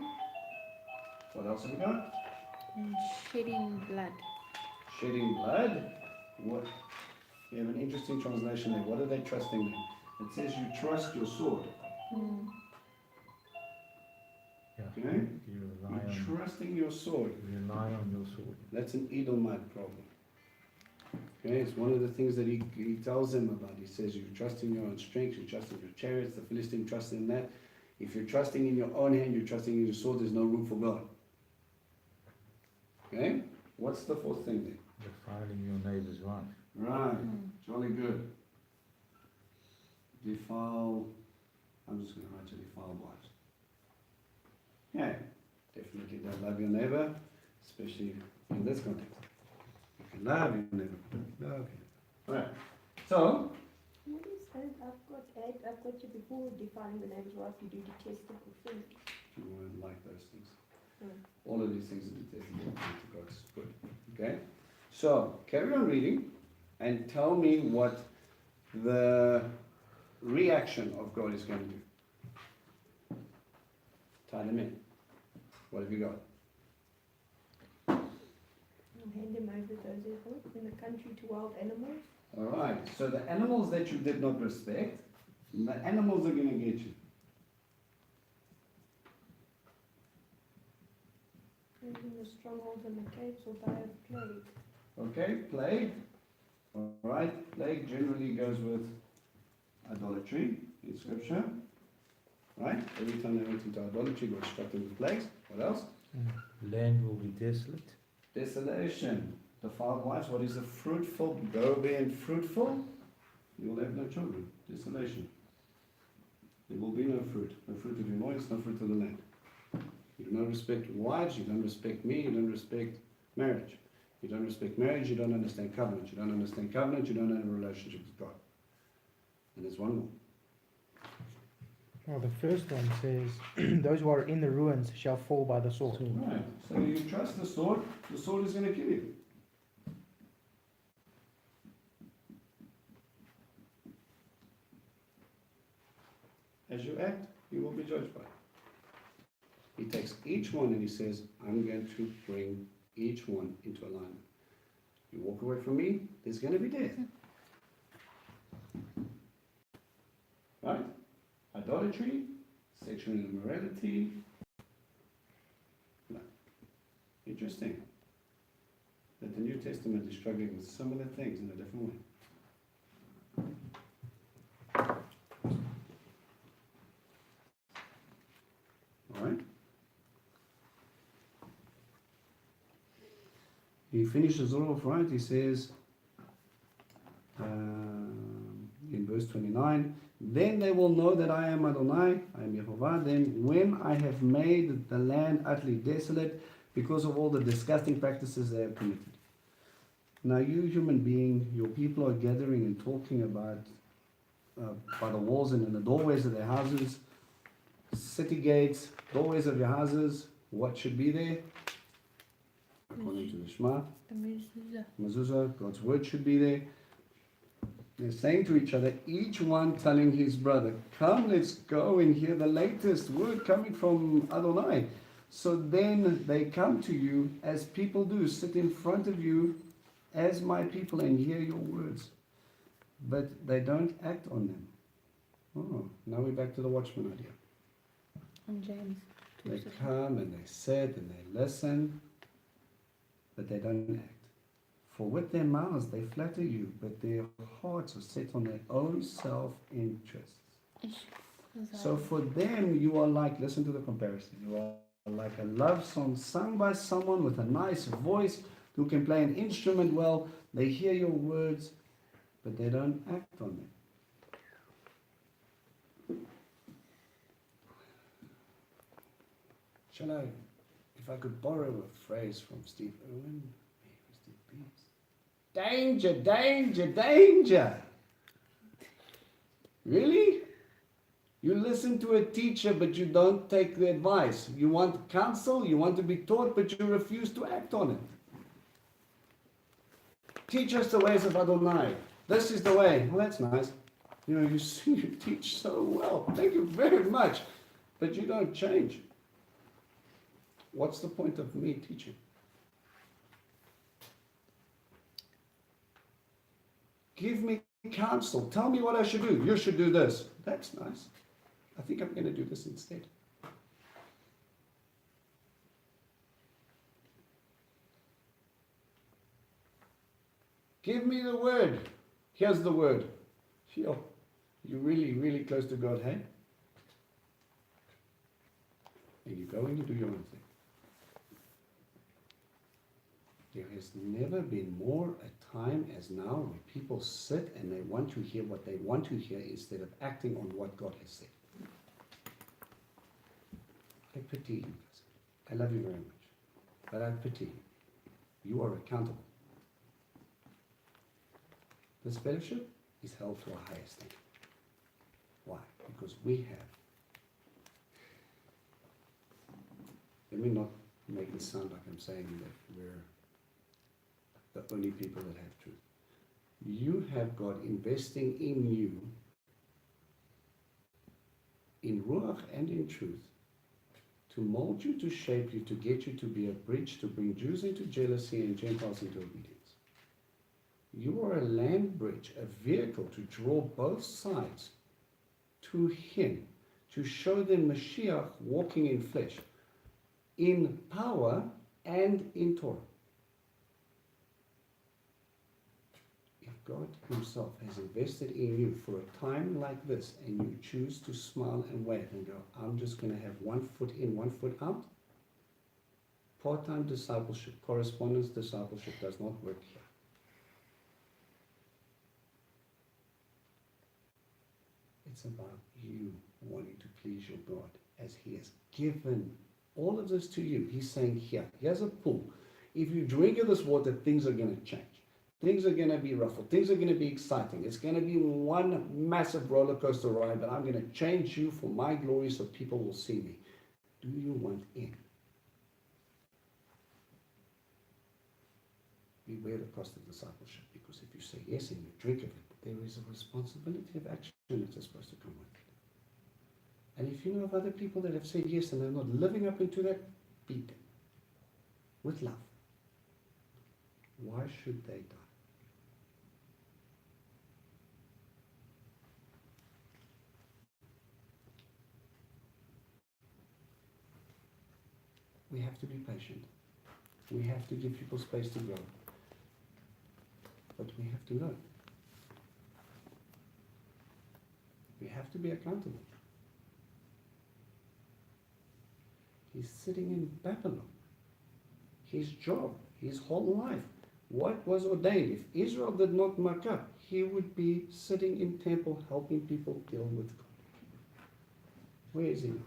What else have we got? and shedding blood. Shedding blood. What? You have an interesting translation there. What are they trusting there? It says you trust your sword. Yeah. Okay? You rely You're on, trusting your sword. you rely on your sword. That's an Edomite problem. Okay, it's one of the things that he tells them about. He says you trust in your own strength, you trust in your chariots, the Philistine trusts in that. If you're trusting in your own hand, you're trusting in your sword, there's no room for God. Okay? What's the fourth thing then? Defiling your neighbor's wife. Right, jolly good. Defile, I'm just going to write to defile wives. Yeah, definitely don't love your neighbor, especially in this context. You can love your neighbor. Okay. Alright, so, What is that? I've got you before defiling the neighbor's wife, you do detestable things. you won't like those things. Mm. All of these things are detestable to God's good. Okay? So, carry on reading and tell me what the reaction of God is going to do. Tie them in. What have you got? I'll hand him over those animals in the country to wild animals. Alright, so the animals that you did not respect, the animals are going to get you. And in the strongholds and the caves will die of plague. Okay, plague. Alright, plague generally goes with idolatry in scripture. Right? Every time they went into idolatry, God struck them with plagues. What else? Land will be desolate. Desolation. Defiled wives, what is a fruitful? Go being fruitful, you will have no children. Desolation. There will be no fruit. No fruit of your loins, no fruit of the land. You do not respect wives, you don't respect me, you don't respect marriage. You don't respect marriage, you don't understand covenant. You don't understand covenant, you don't have a relationship with God. And there's one more. Well, the first one says, those who are in the ruins shall fall by the sword. Right. So you trust the sword is going to kill you. As you act, you will be judged by it. He takes each one and he says, I'm going to bring each one into alignment. You walk away from me, there's going to be death. Right? Idolatry, sexual immorality. No. Interesting that the New Testament is struggling with similar things in a different way. Alright? He finishes it off right. He says in verse 29, then they will know that I am Adonai, I am Yehovah, then when I have made the land utterly desolate because of all the disgusting practices they have committed. Now you human being, your people are gathering and talking about by the walls and in the doorways of their houses, city gates, doorways of your houses, what should be there? According to the Shema, The mezuzah. mezuzah, God's word should be there. They're saying to each other, each one telling his brother, come, let's go and hear the latest word coming from Adonai. So then they come to you as people do, sit in front of you as my people and hear your words. But they don't act on them. Oh, now we're back to the watchman idea. And James. They talks about- come and they sit and they listen, but they don't act. For with their mouths they flatter you, but their hearts are set on their own self-interests. Ish. So for them, you are like, listen to the comparison, you are like a love song sung by someone with a nice voice who can play an instrument well. They hear your words, but they don't act on them. Shall I, if I could borrow a phrase from Steve Irwin, rest in peace. Danger, danger, danger. Really? You listen to a teacher, but you don't take the advice. You want counsel, you want to be taught, but you refuse to act on it. Teach us the ways of Adonai. This is the way. Well, that's nice. You know, you teach so well. Thank you very much. But you don't change. What's the point of me teaching? Give me counsel. Tell me what I should do. You should do this. That's nice. I think I'm going to do this instead. Give me the word. Here's the word. You're really, really close to God, hey? and you go and you do your own thing. There has never been more a time as now where people sit and they want to hear what they want to hear instead of acting on what God has said. I pity you. I love you very much, but I pity you. You are accountable. This fellowship is held to a higher standard. Why? Because we have. Let me not make it sound like I'm saying that we're the only people that have truth. You have God investing in you, in Ruach and in truth, to mold you, to shape you, to get you to be a bridge, to bring Jews into jealousy and Gentiles into obedience. You are a land bridge, a vehicle to draw both sides to Him, to show them Mashiach walking in flesh, in power and in Torah. If God Himself has invested in you for a time like this, and you choose to smile and wave and go, I'm just going to have 1 foot in, 1 foot out, part-time discipleship, correspondence discipleship does not work here. It's about you wanting to please your God as He has given all of this to you. He's saying, here's a pool. If you drink of this water, things are going to change. Things are going to be ruffled. Things are going to be exciting. It's going to be one massive roller coaster ride, but I'm going to change you for my glory so people will see me. Do you want in? Beware the cost of discipleship, because if you say yes and you drink of it, there is a responsibility of action that's supposed to come with it. And if you know of other people that have said yes and they're not living up into that, beat them with love. Why should they die? We have to be patient. We have to give people space to grow. But we have to learn. We have to be accountable. He's sitting in Babylon. His job, his whole life, what was ordained. If Israel did not muck up, he would be sitting in temple helping people deal with God. Where is he now?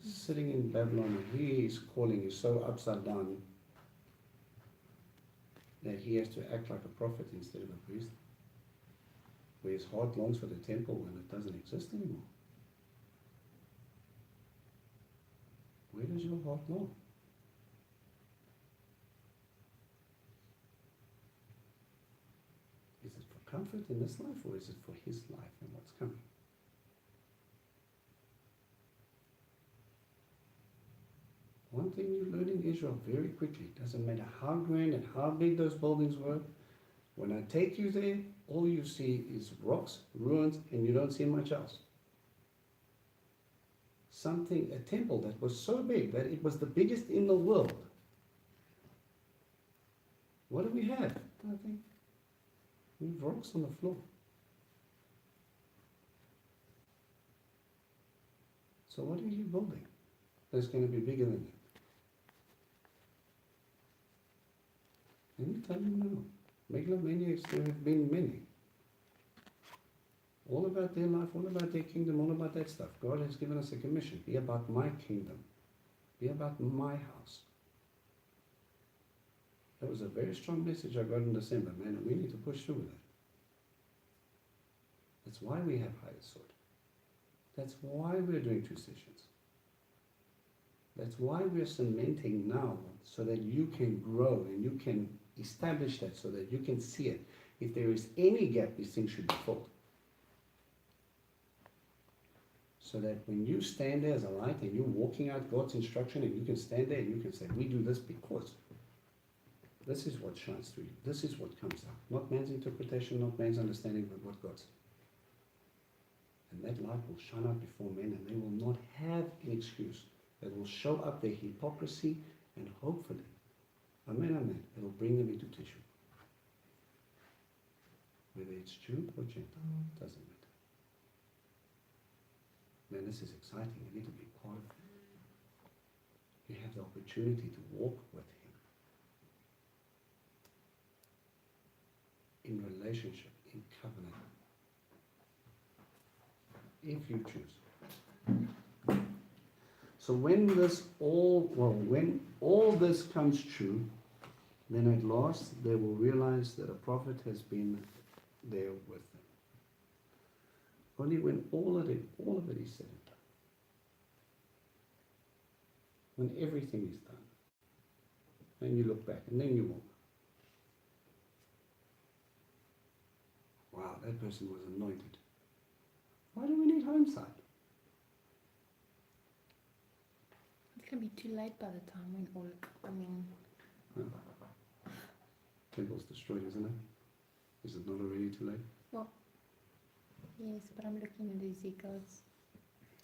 Sitting in Babylon, and he is calling, he's so upside down that he has to act like a prophet instead of a priest. Where his heart longs for the temple when it doesn't exist anymore. Where does your heart long? Is it for comfort in this life, or is it for his life and what's coming? One thing you learn in Israel very quickly, doesn't matter how grand and how big those buildings were, when I take you there, all you see is rocks, ruins, and you don't see much else. A temple that was so big that it was the biggest in the world. What do we have? Nothing. We have rocks on the floor. So what are you building that's going to be bigger than that? Let me tell you now, megalomaniacs, there have been many. All about their life, all about their kingdom, all about that stuff. God has given us a commission. Be about my kingdom. Be about my house. That was a very strong message I got in December, man, and we need to push through with that. That's why we have Higher Sword. That's why we're doing 2 sessions. That's why we're cementing now, so that you can grow and you can establish that, so that you can see it. If there is any gap, these things should be filled. So that when you stand there as a light and you're walking out God's instruction, and you can stand there and you can say, we do this because this is what shines through you. This is what comes out. Not man's interpretation, not man's understanding, but what God said. And that light will shine out before men, and they will not have an excuse. It will show up their hypocrisy, and hopefully, amen, it will bring them into tissue. Whether it's Jew or Gentile, doesn't matter. Man, this is exciting. You need to be part of it. You have the opportunity to walk with Him in relationship, in covenant, if you choose. So when when all this comes true, then at last they will realize that a prophet has been there with them. Only when all of it is said and done, when everything is done, and you look back and then you walk. Wow, that person was anointed. Why do we need hindsight? It's going to be too late by the time when all, Temple's destroyed, isn't it? Is it not already too late? yes, but I'm looking at Ezekiel.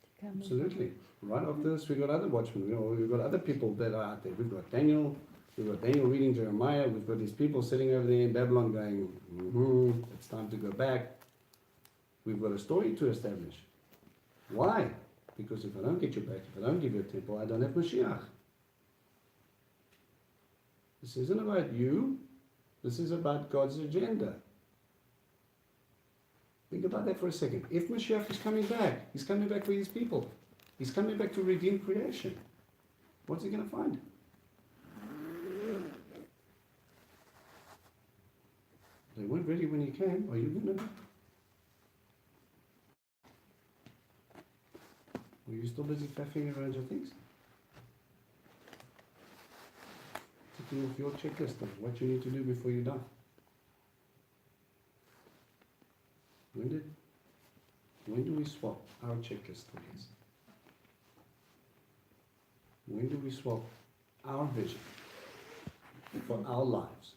to come. Absolutely. Right after this, we've got other watchmen. We've got other people that are out there. We've got Daniel reading Jeremiah. We've got these people sitting over there in Babylon going, it's time to go back. We've got a story to establish. Why? Because if I don't get you back, if I don't give you a temple, I don't have Mashiach. This isn't about you. This is about God's agenda. Think about that for a second. If Mashiach is coming back, He's coming back for His people. He's coming back to redeem creation. What's He going to find? They weren't ready when He came. Are you going to be? Are you still busy faffing around your things? Ticking off your checklist of what you need to do before you die. When do we swap our checklist for His? When do we swap our vision for our lives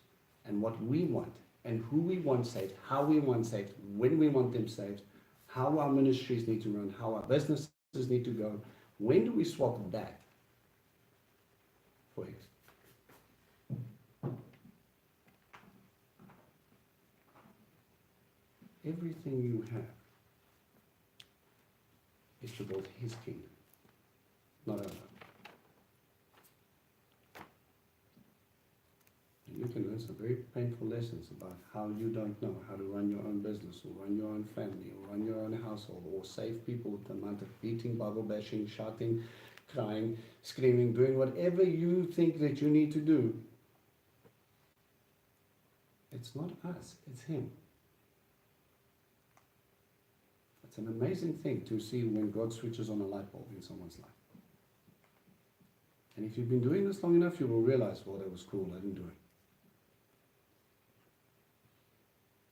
and what we want and who we want saved, how we want saved, when we want them saved, how our ministries need to run, how our businesses need to go? When do we swap that for His? Everything you have is to build His kingdom, not our own. And you can learn some very painful lessons about how you don't know how to run your own business or run your own family or run your own household or save people with the amount of beating, Bible bashing, shouting, crying, screaming, doing whatever you think that you need to do. It's not us, it's Him. It's an amazing thing to see when God switches on a light bulb in someone's life. And if you've been doing this long enough, you will realize, well, that was cool, I didn't do it.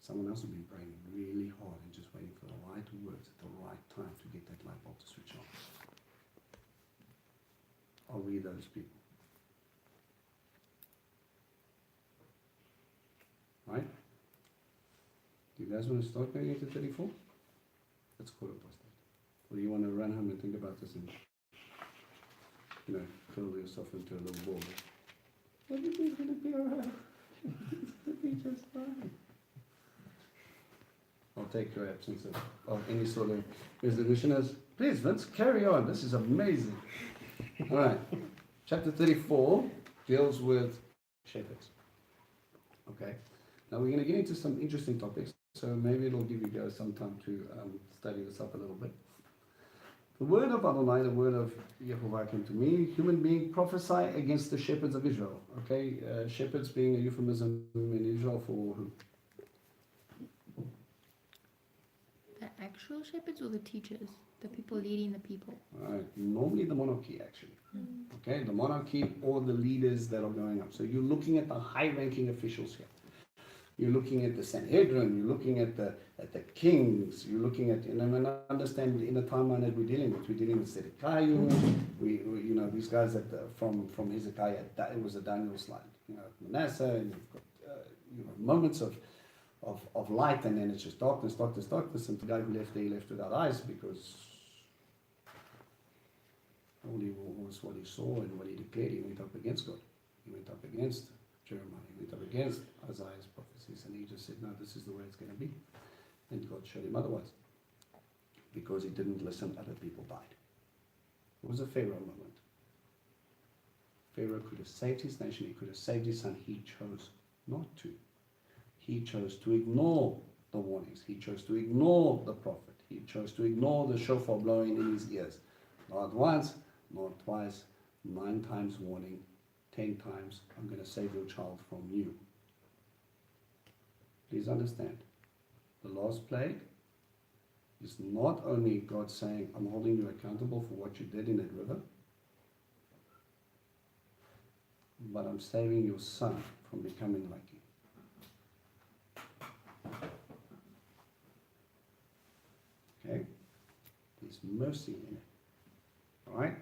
Someone else has been praying really hard and just waiting for the right words at the right time to get that light bulb to switch on. Are we those people? Right? Do you guys want to start going into 34? Let's call it past that. Or do you want to run home and think about this and, curl yourself into a little ball? Everything's going to be alright. It's going to be just fine. I'll take your absence of any sort of resolution as, please, Vince, carry on. This is amazing. All right. Chapter 34 deals with shepherds. Okay. Now we're going to get into some interesting topics, so maybe it'll give you guys some time to study this up a little bit. The word of Adonai, the word of Yehovah came to me, human being, prophesy against the shepherds of Israel. Okay, shepherds being a euphemism in Israel for who? The actual shepherds or the teachers? The people leading the people? Normally the monarchy, actually. Okay, the monarchy or the leaders that are going up. So you're looking at the high-ranking officials here. You're looking at the Sanhedrin, you're looking at the kings, you're looking at, and I understand in the timeline that we're dealing with Zedekiah, these guys that from Hezekiah, it was a Daniel slide, Manasseh, and you've got moments of light, and then it's just darkness, and the guy who left there, he left without eyes, because all he was what he saw and what he declared. He went up against God. He went up against Jeremiah. He went up against Isaiah's prophecies, and he just said, no, this is the way it's going to be. And God showed him otherwise. because he didn't listen, other people died. It was a Pharaoh moment. Pharaoh could have saved his nation, he could have saved his son, he chose not to. He chose to ignore the warnings, he chose to ignore the prophet, he chose to ignore the shofar blowing in his ears. Not once, not twice, 9 times warning, 10 times, I'm going to save your child from you. Please understand, the last plague is not only God saying, I'm holding you accountable for what you did in that river, but I'm saving your son from becoming like you. Okay? There's mercy in it. Alright?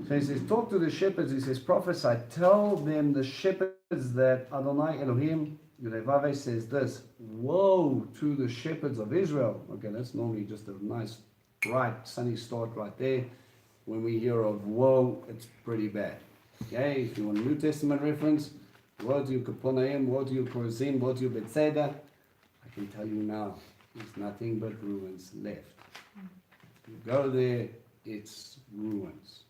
So he says, talk to the shepherds, he says, prophesy, tell them the shepherds that Adonai Elohim, Yudevave says this, woe to the shepherds of Israel. Okay, that's normally just a nice, bright, sunny start right there. When we hear of woe, it's pretty bad. Okay, if you want a New Testament reference, woe to you Kaponaim, woe to you Chorazin, woe to you Bethsaida. I can tell you now, there's nothing but ruins left. You go there, it's ruins.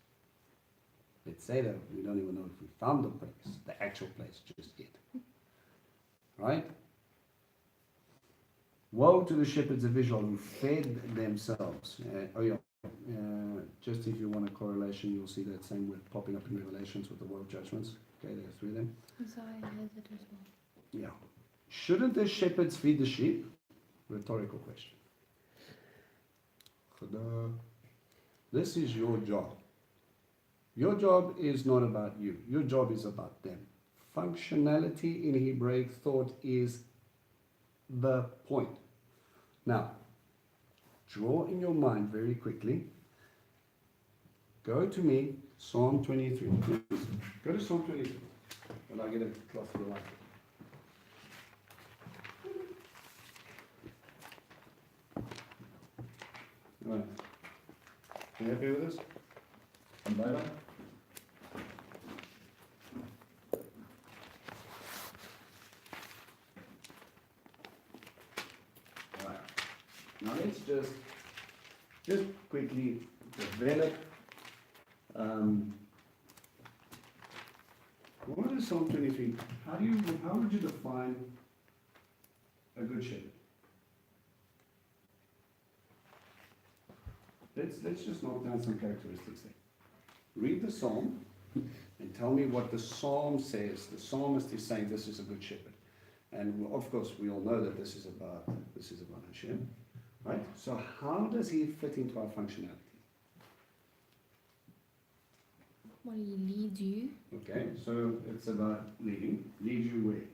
Bethsaida, we don't even know if we found the place, the actual place just yet. Right? Woe to the shepherds of Israel who fed themselves. Just if you want a correlation, you'll see that same word popping up in Revelations with the world judgments. Okay, there are 3 of them. Isaiah has it as well. Yeah. Shouldn't the shepherds feed the sheep? Rhetorical question. This is your job. Your job is not about you. Your job is about them. Functionality in Hebraic thought is the point. Now, draw in your mind very quickly. Go to me, Psalm 23. Go to Psalm 23. And I'll get a cloth for the light. Right. You happy with this? And Bible? Alright. Now let's just quickly develop what is Psalm 23? How would you define a good shepherd? Let's just knock down some characteristics there. Read the psalm and tell me what the psalm says. The psalmist is saying this is a good shepherd. And of course we all know that this is about Hashem. Right? So how does he fit into our functionality? Well, he leads you Okay, so it's about leading. Lead you where?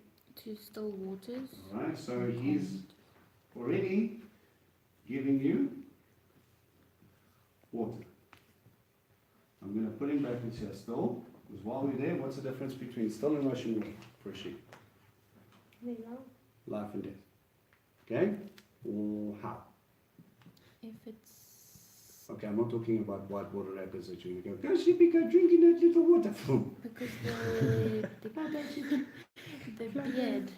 to still waters. Alright, so he's already giving you water. I'm going to put him back into here still, because while we're there, what's the difference between still and rushing water for a sheep? Life and death. Okay? Or how? If it's Okay, I'm not talking about white water wrappers that you're going to go sheepy, go drinking that little water. because the beard,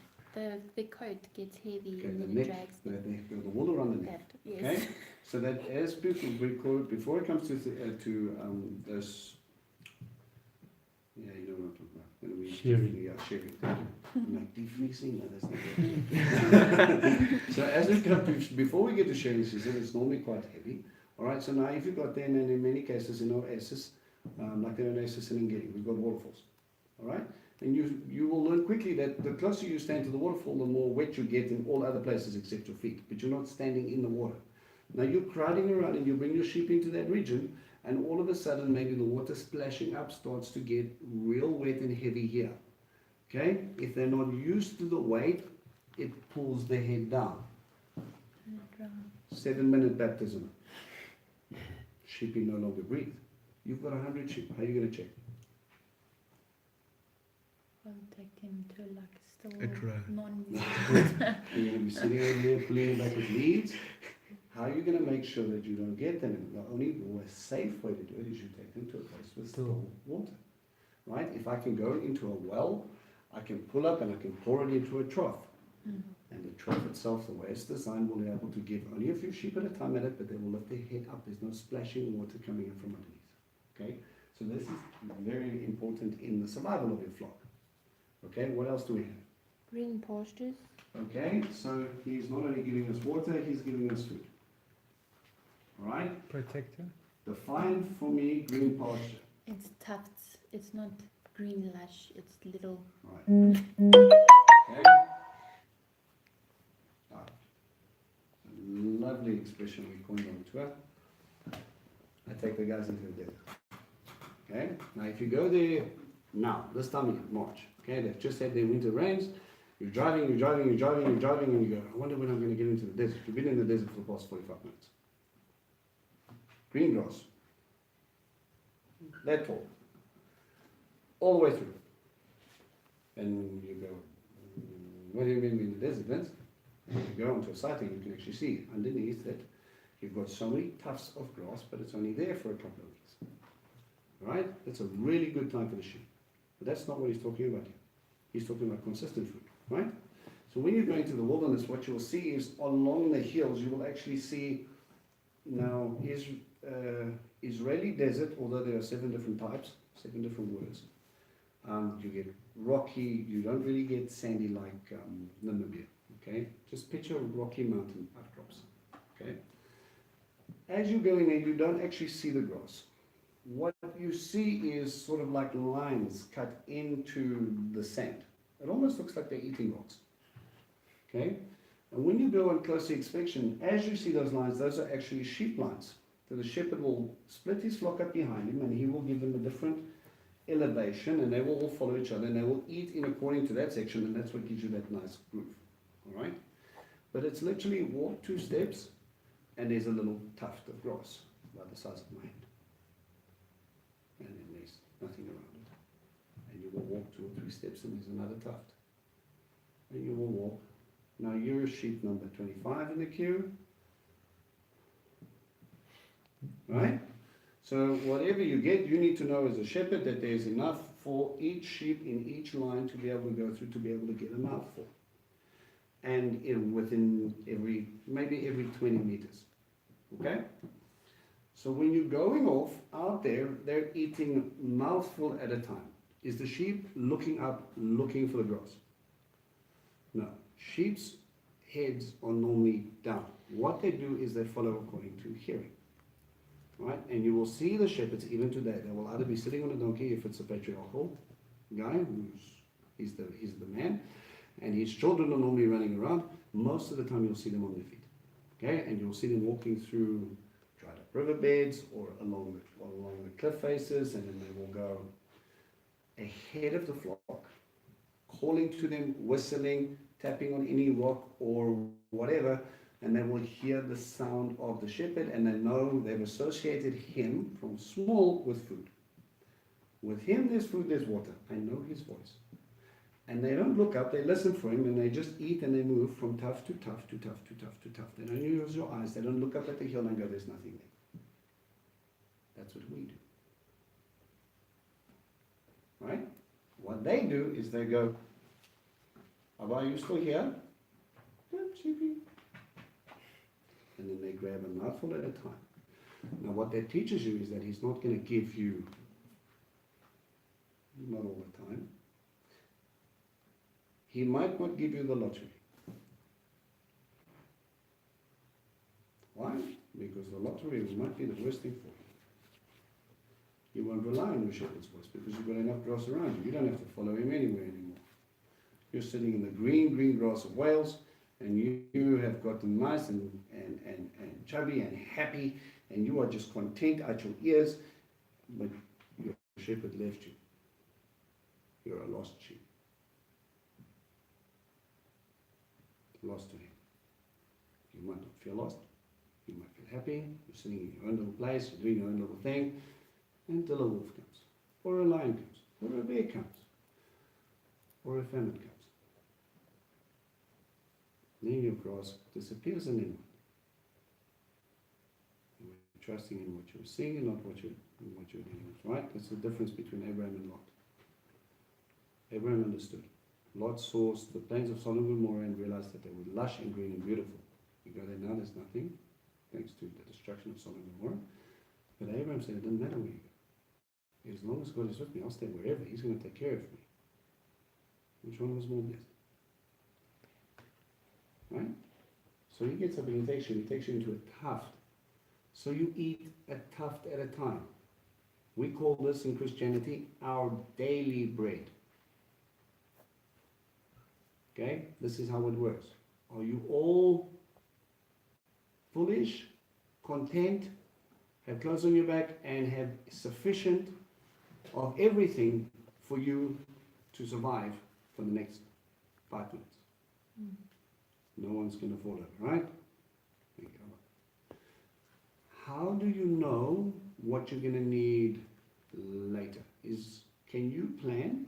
the coat gets heavy Okay, and the then it neck, drags the wool around the neck. that. Yes. Okay? So that as before it comes to this, yeah, you know what I'm talking about. When we Shearing. Yeah, shearing. Thank you. I'm like defleecing. No, that's not good. So as we come to, before we get to shearing season, it's normally quite heavy. All right. So now if you've got then, and in many cases in Oasis, like in Oasis and Engedi, we've got waterfalls. All right. And you will learn quickly that the closer you stand to the waterfall, the more wet you get in all other places except your feet. But you're not standing in the water. Now you're crowding around and you bring your sheep into that region, and all of a sudden maybe the water splashing up starts to get real wet and heavy here. Okay? If they're not used to the weight, it pulls the head down. 7-minute baptism. Sheep no longer breathe. You've got 100 sheep. How are you going to check? I'll take him to like still A drone. You're going to be sitting over there pulling back with leads. How are you going to make sure that you don't get them? And the only safe way to do it is you take them to a place with still water. Right? If I can go into a well, I can pull up and I can pour it into a trough. And the trough itself, the way it's designed, will be able to give only a few sheep at a time at it, but they will lift their head up. There's no splashing water coming in from underneath. Okay? So this is very important in the survival of your flock. Okay, what else do we have? Green pastures. Okay, so he's not only giving us water, he's giving us food. Alright? Protector. Define for me green pasture. It's tufts. It's not green lush. It's little. Right. Okay? Ah, lovely expression we coined on tour. I take the guys into the desert. Okay? Now if you go there now, this time of year, March, okay, they've just had their winter rains, you're driving, and you go, I wonder when I'm going to get into the desert. You've been in the desert for the past 45 minutes. Green grass. That tall. All the way through. And you go, what do you mean we're in the desert, Vince? And you go onto a sighting, you can actually see underneath that you've got so many tufts of grass, but it's only there for a couple of weeks. Right? That's a really good time for the sheep. But that's not what he's talking about here. He's talking about consistent food, right? So when you go into the wilderness, what you will see is along the hills, you will actually see now Israeli desert, although there are 7 different types, 7 different words. You get rocky, you don't really get sandy like Namibia, okay? Just picture rocky mountain outcrops, okay? As you go in there, you don't actually see the grass. What you see is sort of like lines cut into the sand. It almost looks like they're eating rocks. Okay? And when you go on closer inspection, as you see those lines, those are actually sheep lines. So the shepherd will split his flock up behind him and he will give them a different elevation and they will all follow each other and they will eat in according to that section and that's what gives you that nice groove. Alright? But it's literally walk 2 steps and there's a little tuft of grass about the size of my hand. And then there's nothing around it. And you will walk 2 or 3 steps and there's another tuft. And you will walk. Now you're sheep number 25 in the queue. Right? So whatever you get, you need to know as a shepherd that there's enough for each sheep in each line to be able to go through to be able to get a mouthful. And within maybe every 20 meters. Okay? So when you're going off out there, they're eating mouthful at a time. Is the sheep looking up, looking for the grass? No. Sheep's heads are normally down. What they do is they follow according to hearing. Right? And you will see the shepherds even today. They will either be sitting on a donkey if it's a patriarchal guy, he's the man, and his children are normally running around. Most of the time you'll see them on their feet. Okay? And you'll see them walking through dried up riverbeds or along the cliff faces, and then they will go ahead of the flock, calling to them, whistling, tapping on any rock or whatever, and they will hear the sound of the shepherd and they know they've associated him from small with food. With him there's food, there's water. I know his voice. And they don't look up, they listen for him and they just eat and they move from tuft to tuft to tuft to tuft to tuft. They don't use your eyes, they don't look up at the hill and go, there's nothing there. That's what we do. Right? What they do is they go, Abba, are you still here? Yep, sheepy. And then they grab a mouthful at a time. Now what that teaches you is that he's not going to give you, not all the time, he might not give you the lottery. Why? Because the lottery might be the worst thing for you. You won't rely on your shepherd's voice because you've got enough grass around you. You don't have to follow him anywhere anymore. You're sitting in the green grass of Wales, and you have gotten nice and chubby and happy, and you are just content at your ears, but your shepherd left you. You're a lost sheep. Lost to him. You might not feel lost. You might feel happy. You're sitting in your own little place, you're doing your own little thing, until a wolf comes, or a lion comes, or a bear comes, or a famine comes. Then your grass disappears and then what? You're trusting in what you're seeing and not what you're dealing with, right? That's the difference between Abraham and Lot. Abraham understood. Lot saw the plains of Sodom and Gomorrah and realized that they were lush and green and beautiful. You go there now, there's nothing, thanks to the destruction of Sodom and Gomorrah. But Abraham said, it doesn't matter where you go. As long as God is with me, I'll stay wherever. He's going to take care of me. Which one was more blessed? Right? So he gets up and he takes you into a tuft. So you eat a tuft at a time. We call this in Christianity our daily bread. Okay? This is how it works. Are you all foolish, content, have clothes on your back, and have sufficient of everything for you to survive for the next 5 minutes? No one's going to fall over, right? Thank you. How do you know what you're going to need later? Can you plan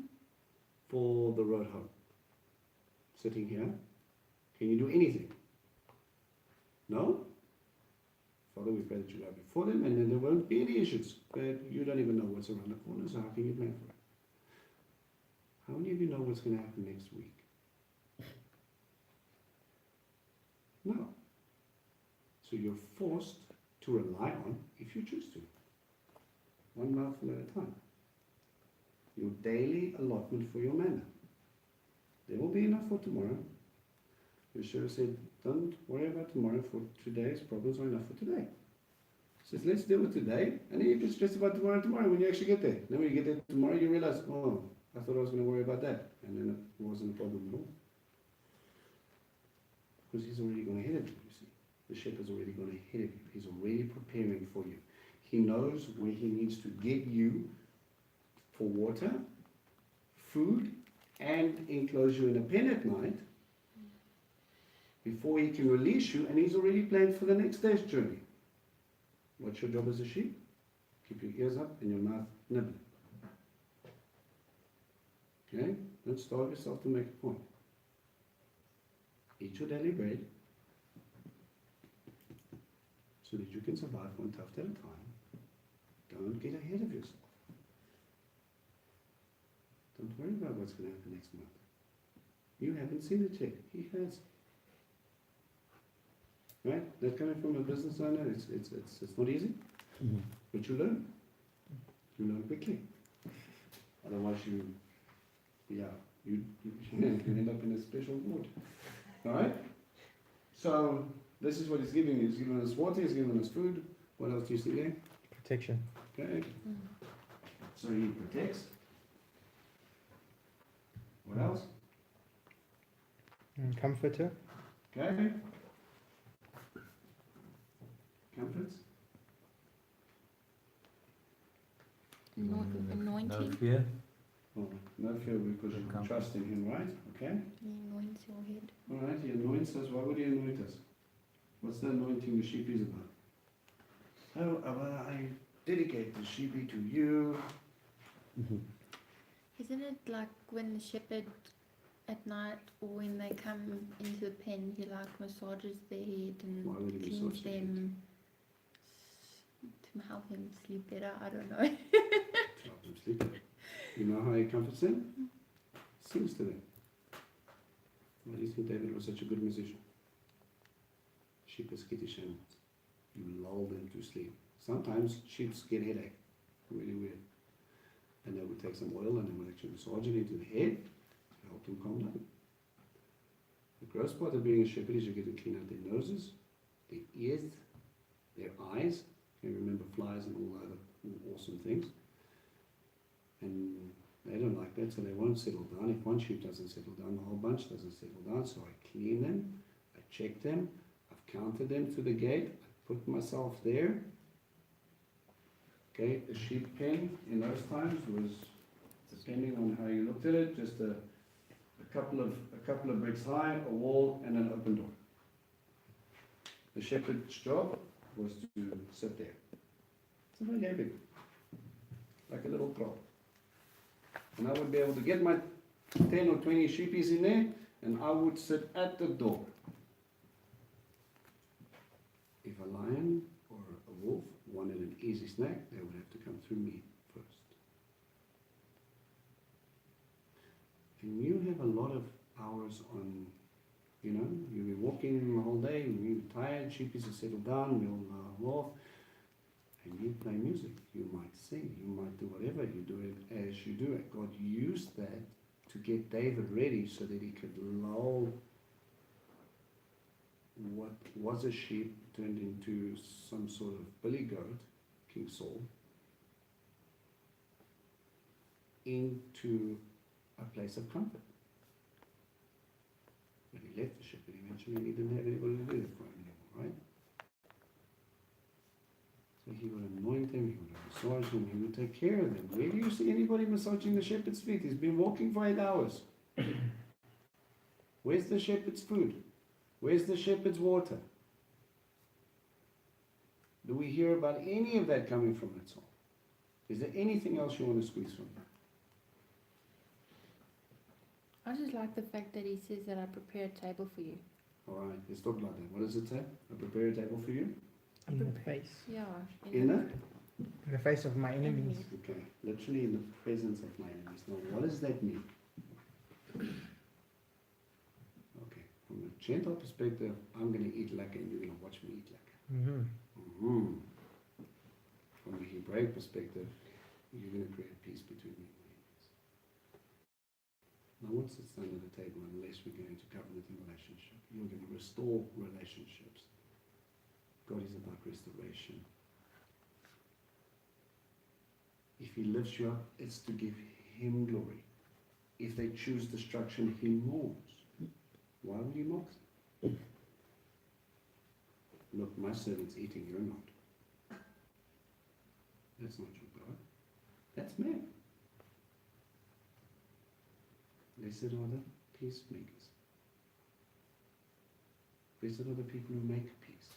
for the road home? Sitting here, can you do anything? No? Father, we pray that you go before them and then there won't be any issues. But you don't even know what's around the corner, so how can you plan for it? How many of you know what's going to happen next week? No. So you're forced to rely on, if you choose to, one mouthful at a time. Your daily allotment for your manna. There will be enough for tomorrow. Yeshua said, don't worry about tomorrow, for today's problems are enough for today. He says, let's deal with today, and then you can stress about tomorrow when you actually get there. Then when you get there tomorrow, you realize, oh, I thought I was going to worry about that. And then it wasn't a problem at all. Because he's already gone ahead of you, you see. The shepherd's already gone ahead of you. He's already preparing for you. He knows where he needs to get you for water, food, and enclose you in a pen at night before he can release you, and he's already planned for the next day's journey. What's your job as a sheep? Keep your ears up and your mouth nibbling. Okay? Don't starve yourself to make a point. Eat your daily bread so that you can survive one tuft at a time. Don't get ahead of yourself. Don't worry about what's going to happen next month. You haven't seen it yet. He has. Right? That coming from a business owner, it's not easy, but you learn. You learn quickly. Otherwise, you end up in a special ward. All right? So this is what he's giving you. He's giving us water. He's giving us food. What else do you see there? Protection. Okay. So he protects. What else? Comforter. Okay. Comforts. Anointing. No fear. Oh, no fear because you Comfort. trust in him, right? Okay. He anoints your head. All right. He anoints us. Why would he anoint us? What's the anointing the sheep is about? Oh, I dedicate the sheepy to you. Isn't it like when the shepherd at night or when they come into the pen, he like massages their head Why would and he cleans massage their head? them to help them sleep better? I don't know. Help them sleep. You know how he comforts them? Sings to them. Why do you think David was such a good musician? Sheep are skittish animals. You lull them to sleep. Sometimes sheep get headache. Really weird. And they would take some oil and they would actually massage it into the head to help them calm down. The gross part of being a shepherd is you get to clean out their noses, their ears, their eyes. You remember flies and all other awesome things. And they don't like that, so they won't settle down. If one sheep doesn't settle down, the whole bunch doesn't settle down. So I clean them, I check them, I've counted them to the gate, I put myself there. Okay, the sheep pen in those times was, depending on how you looked at it, just a couple of bricks high, a wall, and an open door. The shepherd's job was to sit there. It's very big, like a little crop. And I would be able to get my 10 or 20 sheepies in there, and I would sit at the door. If a lion or a wolf wanted an easy snack, they would have to come through me first. And you have a lot of hours on, you know, you'll be walking the whole day, you're tired, sheepies are settled down, you'll walk, and you play music. You might sing, you might do whatever, you do it as you do it. God used that to get David ready so that he could lull what was a sheep turned into some sort of billy goat, King Saul, into a place of comfort. But he left the shepherd eventually, he didn't have anybody to do it for him anymore, right? So he would anoint him, he would massage him, he would take care of them. Where do you see anybody massaging the shepherd's feet? He's been walking for 8 hours. Where's the shepherd's food? Where's the shepherd's water? Do we hear about any of that coming from that song? Is there anything else you want to squeeze from that? I just like the fact that he says that I prepare a table for you. Alright, let's talk about that. What does it say? I prepare a table for you? In the face. Yeah. In it? In the face of my enemies. Okay, literally in the presence of my enemies. Now, what does that mean? Okay, from a gentle perspective, I'm going to eat like and you're going to watch me eat like. Mm-hmm. From a Hebraic perspective, you're going to create peace between me and my enemies. No one sits down at the table unless we're going to covenant in relationship. You're going to restore relationships. God is about restoration. If he lifts you up, it's to give him glory. If they choose destruction, he mourns. Why would you mock them? Look, my servant's eating, you're not. That's not your God. That's man. Blessed are the peacemakers. Blessed are the people who make peace.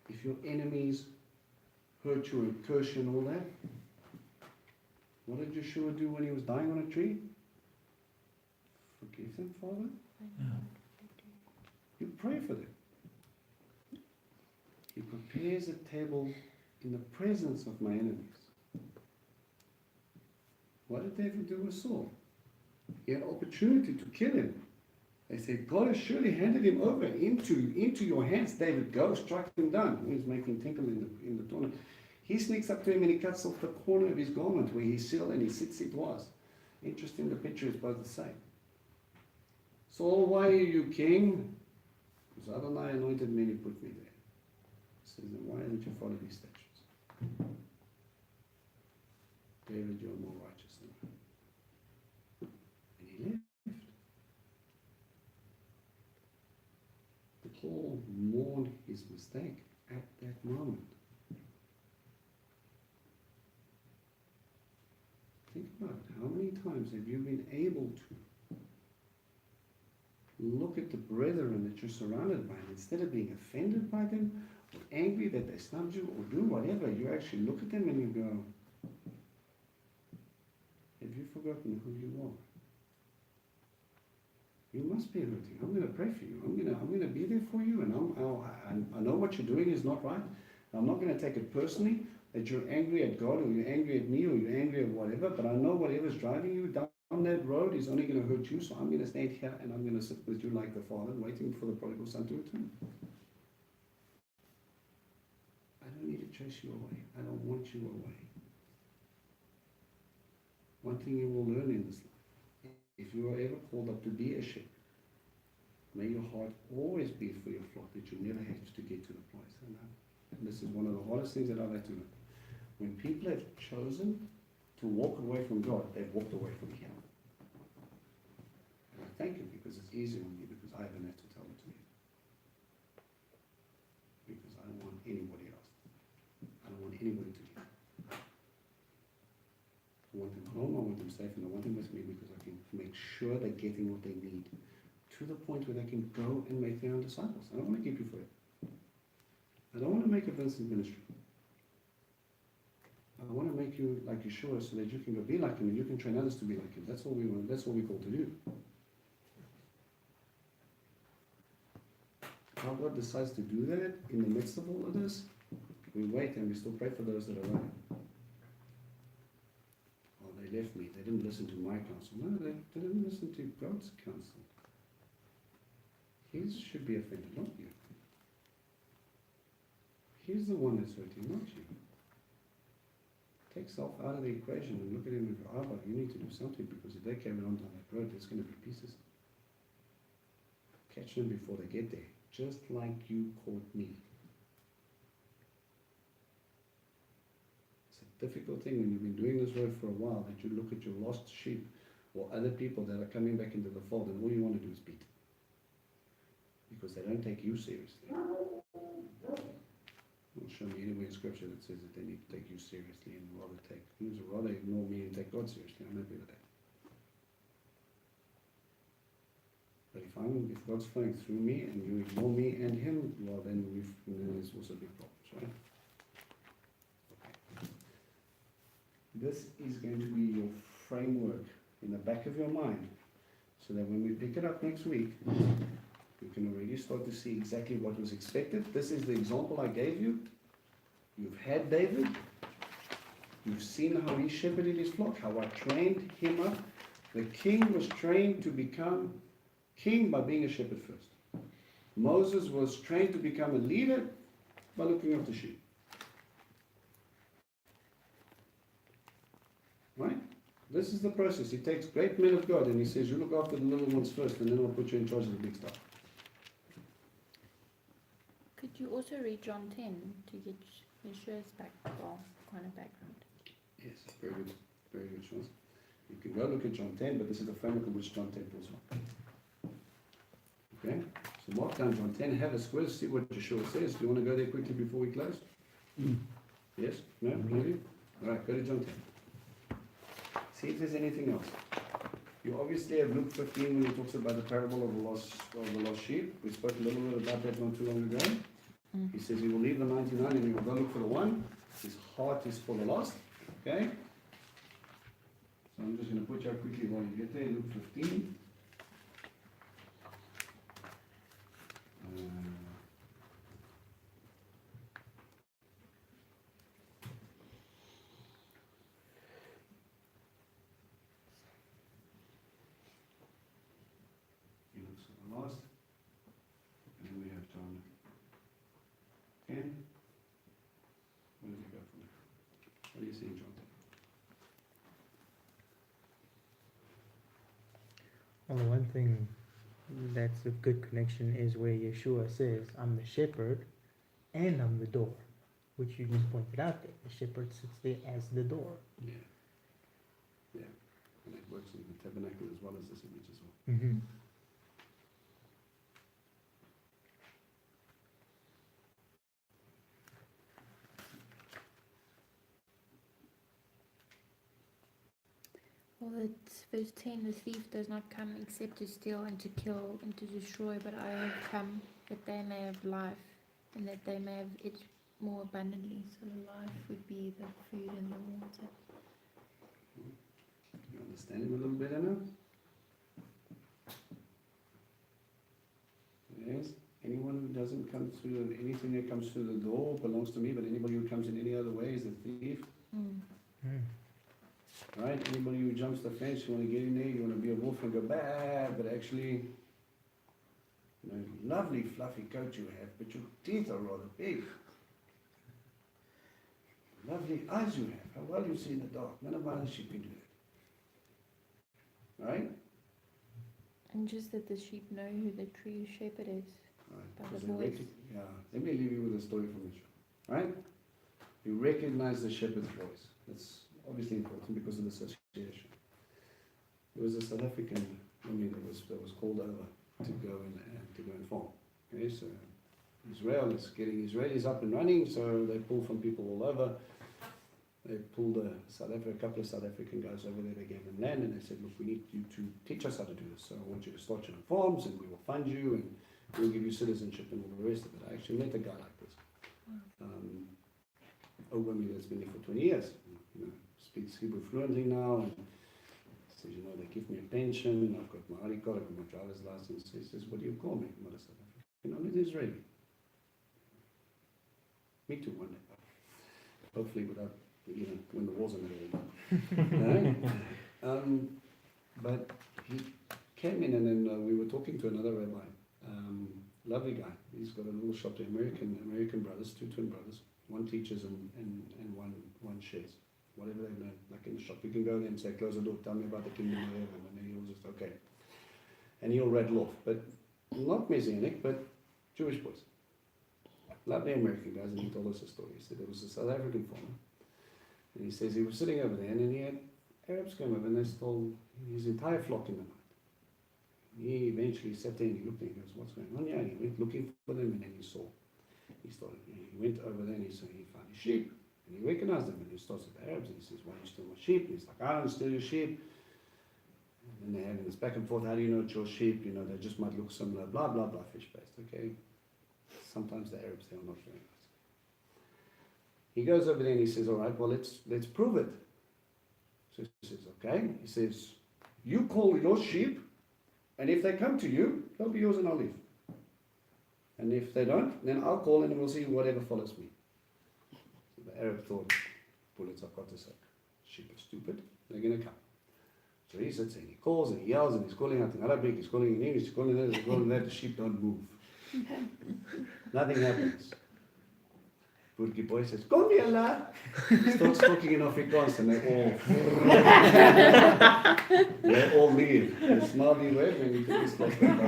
If your enemies hurt you and curse you and all that, what did Yeshua do when he was dying on a tree? Forgive them, Father. You pray for them. He prepares a table in the presence of my enemies. What did David do with Saul? He had opportunity to kill him. They said, God has surely handed him over into your hands. David, go, strike him down. He was making tinkle in the tournament. He sneaks up to him and he cuts off the corner of his garment where his seal and his tzitzit was. Interesting, the picture is both the same. Saul, why are you king? Because Adonai anointed me and he put me there. He says, then why don't you follow these statutes? David, you're more righteous than I. And he left. Paul mourned his mistake at that moment. Think about it. How many times have you been able to look at the brethren that you're surrounded by, and instead of being offended by them, or angry that they snubbed you, or do whatever, you actually look at them and you go, have you forgotten who you are? You must be hurting. I'm going to pray for you. I'm going to be there for you, and I know what you're doing is not right. I'm not going to take it personally that you're angry at God, or you're angry at me, or you're angry at whatever, but I know whatever's driving you down that road is only going to hurt you, so I'm going to stand here and I'm going to sit with you like the Father, waiting for the prodigal son to return. I don't need to chase you away. I don't want you away. One thing you will learn in this life, if you are ever called up to be a shepherd, may your heart always be for your flock, that you never have to get to the place. And this is one of the hardest things that I've had to learn. When people have chosen to walk away from God, they've walked away from Him. And I thank Him because it's easier on me, because I haven't had to tell it to you. Because I don't want anybody else. I don't want anybody to leave. I want them home, I want them safe, and I want them with me because I can make sure they're getting what they need to the point where they can go and make their own disciples. I don't want to keep you forever. I don't want to make a Vincent ministry. I want to make you like Yeshua so that you can go be like him and you can train others to be like him. That's what we want. That's what we're called to do. How God decides to do that in the midst of all of this, we wait and we still pray for those that are running. While they they left me. They didn't listen to my counsel. No, they didn't listen to God's counsel. He should be offended, not you. He's the one that's hurting, not you. Take self out of the equation and look at him and go, Abba, you need to do something, because if they carry on down that road, there's going to be pieces. Catch them before they get there, just like you caught me. It's a difficult thing when you've been doing this road for a while, that you look at your lost sheep or other people that are coming back into the fold, and all you want to do is beat. Because they don't take you seriously. Don't show me anywhere in scripture that says that they need to take you seriously and rather ignore me and take God seriously. I'm happy with that. But if God's flowing through me and you ignore me and him, well then there's also big problems, right? Okay. This is going to be your framework in the back of your mind, so that when we pick it up next week, you can already start to see exactly what was expected. This is the example I gave you. You've had David. You've seen how he shepherded his flock, how I trained him up. The king was trained to become king by being a shepherd first. Moses was trained to become a leader by looking after sheep. Right? This is the process. He takes great men of God and he says, you look after the little ones first, and then I'll put you in charge of the big stuff. Could you also read John 10 to get Yeshua's kind of background? Yes, very good choice. You can go look at John 10, but this is the framework in which John 10 pulls from. Okay? So mark down John 10, have a squiz, see what Yeshua says. Do you want to go there quickly before we close? Yes? No? Maybe? Alright, go to John 10. See if there's anything else. You obviously have Luke 15 when he talks about the parable of the lost sheep. We spoke a little bit about that not too long ago. He says he will leave the 99 and he will go look for the one. His heart is for the lost. Okay? So I'm just going to put you up quickly while you get there. Luke 15. He looks for the lost. And then we have John 10. Where does he go from there? What do you see in John 10? Well, the one thing that's a good connection is where Yeshua says, I'm the shepherd and I'm the door, which you just pointed out there. The shepherd sits there as the door. Yeah. Yeah. And it works in the tabernacle as well as this image as well. Mm-hmm. Well, it's verse 10, the thief does not come except to steal and to kill and to destroy, but I have come that they may have life and that they may have it more abundantly. So the life would be the food and the water. You understand him a little better now? Yes. Anyone who doesn't come through, anything that comes through the door belongs to me, but anybody who comes in any other way is a thief. Right? Anybody who jumps the fence, you want to get in there, you want to be a wolf and go bad, but actually, you know, lovely fluffy coat you have, but your teeth are rather big. Lovely eyes you have, how well you see in the dark. None of my other sheep can do that. Right? And just that the sheep know who the true shepherd is. Right. By Because the they voice. yeah. Let me leave you with a story from the show. Right? You recognize the shepherd's voice. That's obviously important because of the association. There was a South African woman that was called over to go and farm. Okay, so Israel is getting Israelis up and running, so they pull from people all over. They pulled a couple of South African guys over there. They gave them land and they said, look, we need you to teach us how to do this. So I want you to start your own farms and we will fund you and we'll give you citizenship and all the rest of it. I actually met a guy like this. A woman that's been there for 20 years. You know, speaks Hebrew fluently now and says, you know, they give me a pension, I've got my ID card, I've got my driver's license. He says, what do you call me? I'm not a South African. You know, I'm Israeli. Me too, one day. Hopefully without even when the war's in the middle. But he came in, and then we were talking to another rabbi, lovely guy. He's got a little shop there, American brothers, two twin brothers. One teaches and one shares. Whatever they learn, like in the shop, you can go there and say, close the door, tell me about the kingdom of heaven, and then he'll just, okay. And he'll rattle off, but not Messianic, but Jewish boys. Lovely American guys, and he told us a story. He said there was a South African farmer, and he says he was sitting over there, and then he had Arabs come over, and they stole his entire flock in the night. He eventually sat there and he looked and he goes, what's going on here? And he went looking for them, and then he saw. He went over there and he found his sheep, and he recognized them, and he starts with the Arabs, and he says, why do you steal my sheep? And he's like, I don't steal your sheep. And then they're having this back and forth, how do you know it's your sheep? You know, they just might look similar, blah, blah, blah, fish-based, okay? Sometimes the Arabs, they are not very nice. He goes over there and he says, all right, well, let's prove it. So he says, okay. He says, you call your sheep, and if they come to you, they'll be yours and I'll leave. And if they don't, then I'll call and we'll see whatever follows me. So the Arab thought, bullets I've got to say. Sheep are stupid, they're going to come. So he sits and he calls and he yells and he's calling out in Arabic, he's calling in English, he's calling this, he's calling that, the sheep don't move. Nothing happens. Burki boy says, Kom hier la! Starts talking in Afrikaans and they all leave. And Smiley wave and he took his clock back.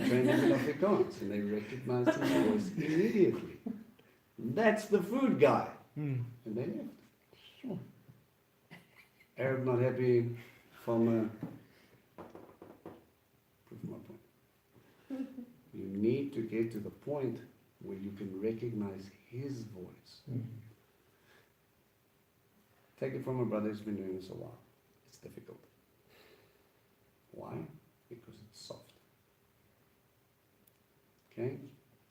Trained them in Afrikaans and they recognized his voice immediately. That's the food guy. And they left. Arab not happy, farmer. Prove my point. You need to get to the point where you can recognize his voice. Take it from a brother who's been doing this a while. It's difficult. Why? Because it's soft. Okay?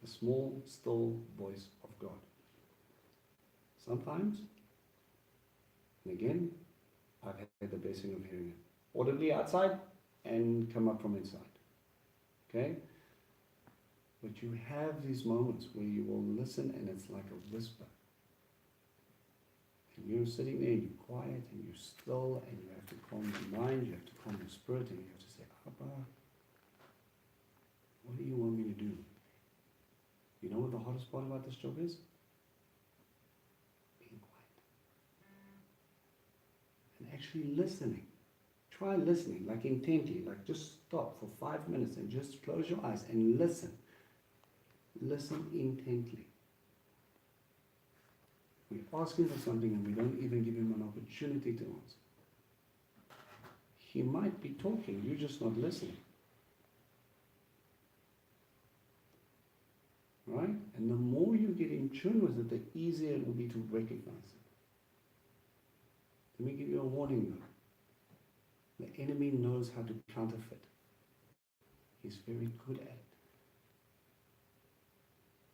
The small, still voice of God. Sometimes, and again, I've had the blessing of hearing it audibly outside and come up from inside. Okay? But you have these moments where you will listen and it's like a whisper. And you're sitting there, you're quiet and you're still, and you have to calm your mind, you have to calm your spirit, and you have to say, Abba, what do you want me to do? You know what the hardest part about this job is? Being quiet. And actually listening. Try listening, like intently, like just stop for 5 minutes and just close your eyes and listen. Listen intently. We're asking for something and we don't even give him an opportunity to answer. He might be talking, you're just not listening. Right? And the more you get in tune with it, the easier it will be to recognize it. Let me give you a warning though. The enemy knows how to counterfeit. He's very good at it.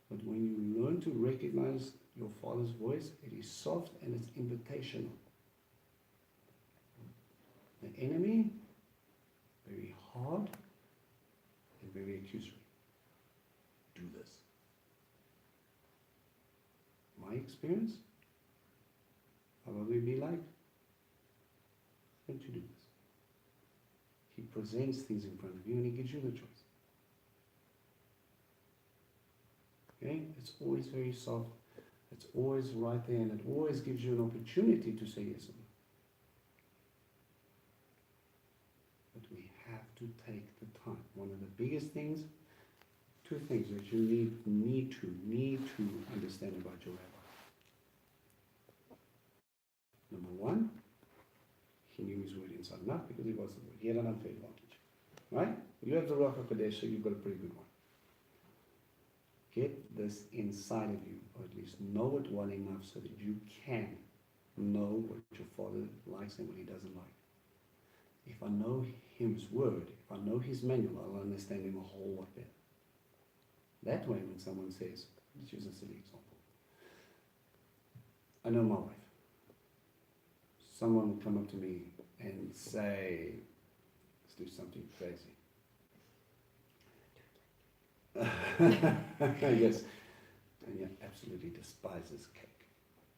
But when you learn to recognize your Father's voice, it is soft and it's invitational. The enemy, very hard and very accusory. Do this. My experience, how will we be like? Don't you do this? He presents things in front of you and he gives you the choice. Okay? It's always very soft. It's always right there, and it always gives you an opportunity to say yes or no. But we have to take the time. One of the biggest things, two things that you need to understand about your rabbi. Number one, he knew his word inside and out because he was the word. He had an unfair advantage. Right? You have the Ruach HaKodesh, so you've got a pretty good one. Get this inside of you, or at least know it well enough so that you can know what your Father likes and what he doesn't like. If I know his word, if I know his manual, I'll understand him a whole lot better. That way, when someone says, let's use a silly example. I know my wife. Someone will come up to me and say, let's do something crazy. Yes, Tanya absolutely despises cake.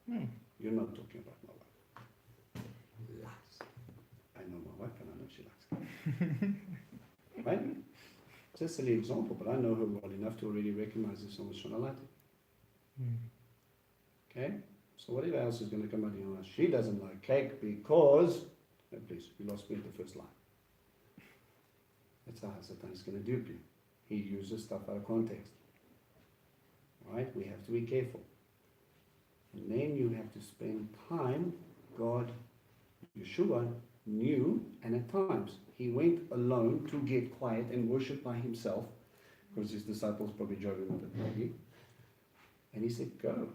You're not talking about my wife. Lies. I know my wife and I know she likes it. Right? It's a silly example, but I know her well enough to already recognize if someone's trying to lie to me. Okay? So whatever else is going to come out of your mouth, she doesn't like cake because, oh, please, you lost me at the first line. That's how Satan is going to dupe you. He uses stuff out of context. Right? We have to be careful. And then you have to spend time. God, Yeshua, knew, and at times he went alone to get quiet and worship by himself, because his disciples probably drove him a bit maybe. And he said, go.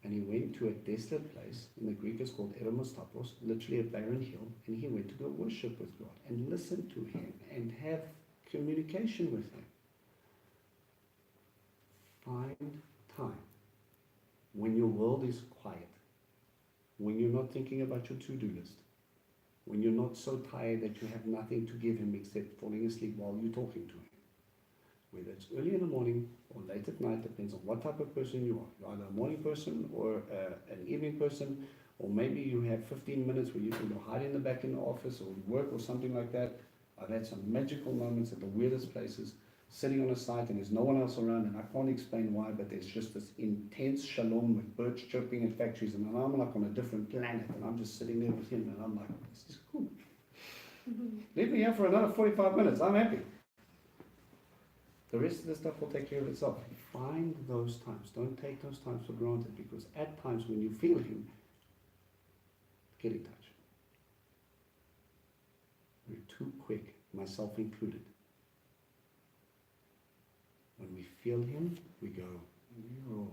And he went to a desolate place. In the Greek it's called Eremostapos, literally a barren hill. And he went to go worship with God and listen to him and have communication with him. Find time. When your world is quiet, when you're not thinking about your to-do list, when you're not so tired that you have nothing to give him except falling asleep while you're talking to him. Whether it's early in the morning or late at night, depends on what type of person you are. You're either a morning person or an evening person, or maybe you have 15 minutes where you can go hide in the back in the office or work or something like that. I've had some magical moments at the weirdest places, sitting on a site and there's no one else around, and I can't explain why, but there's just this intense shalom with birds chirping in factories, and I'm like on a different planet, and I'm just sitting there with him, and I'm like, this is cool. Leave me here for another 45 minutes, I'm happy. The rest of the stuff will take care of itself. Find those times. Don't take those times for granted, because at times when you feel him, get in touch. We're too quick, myself included. When we feel him, we go, oh.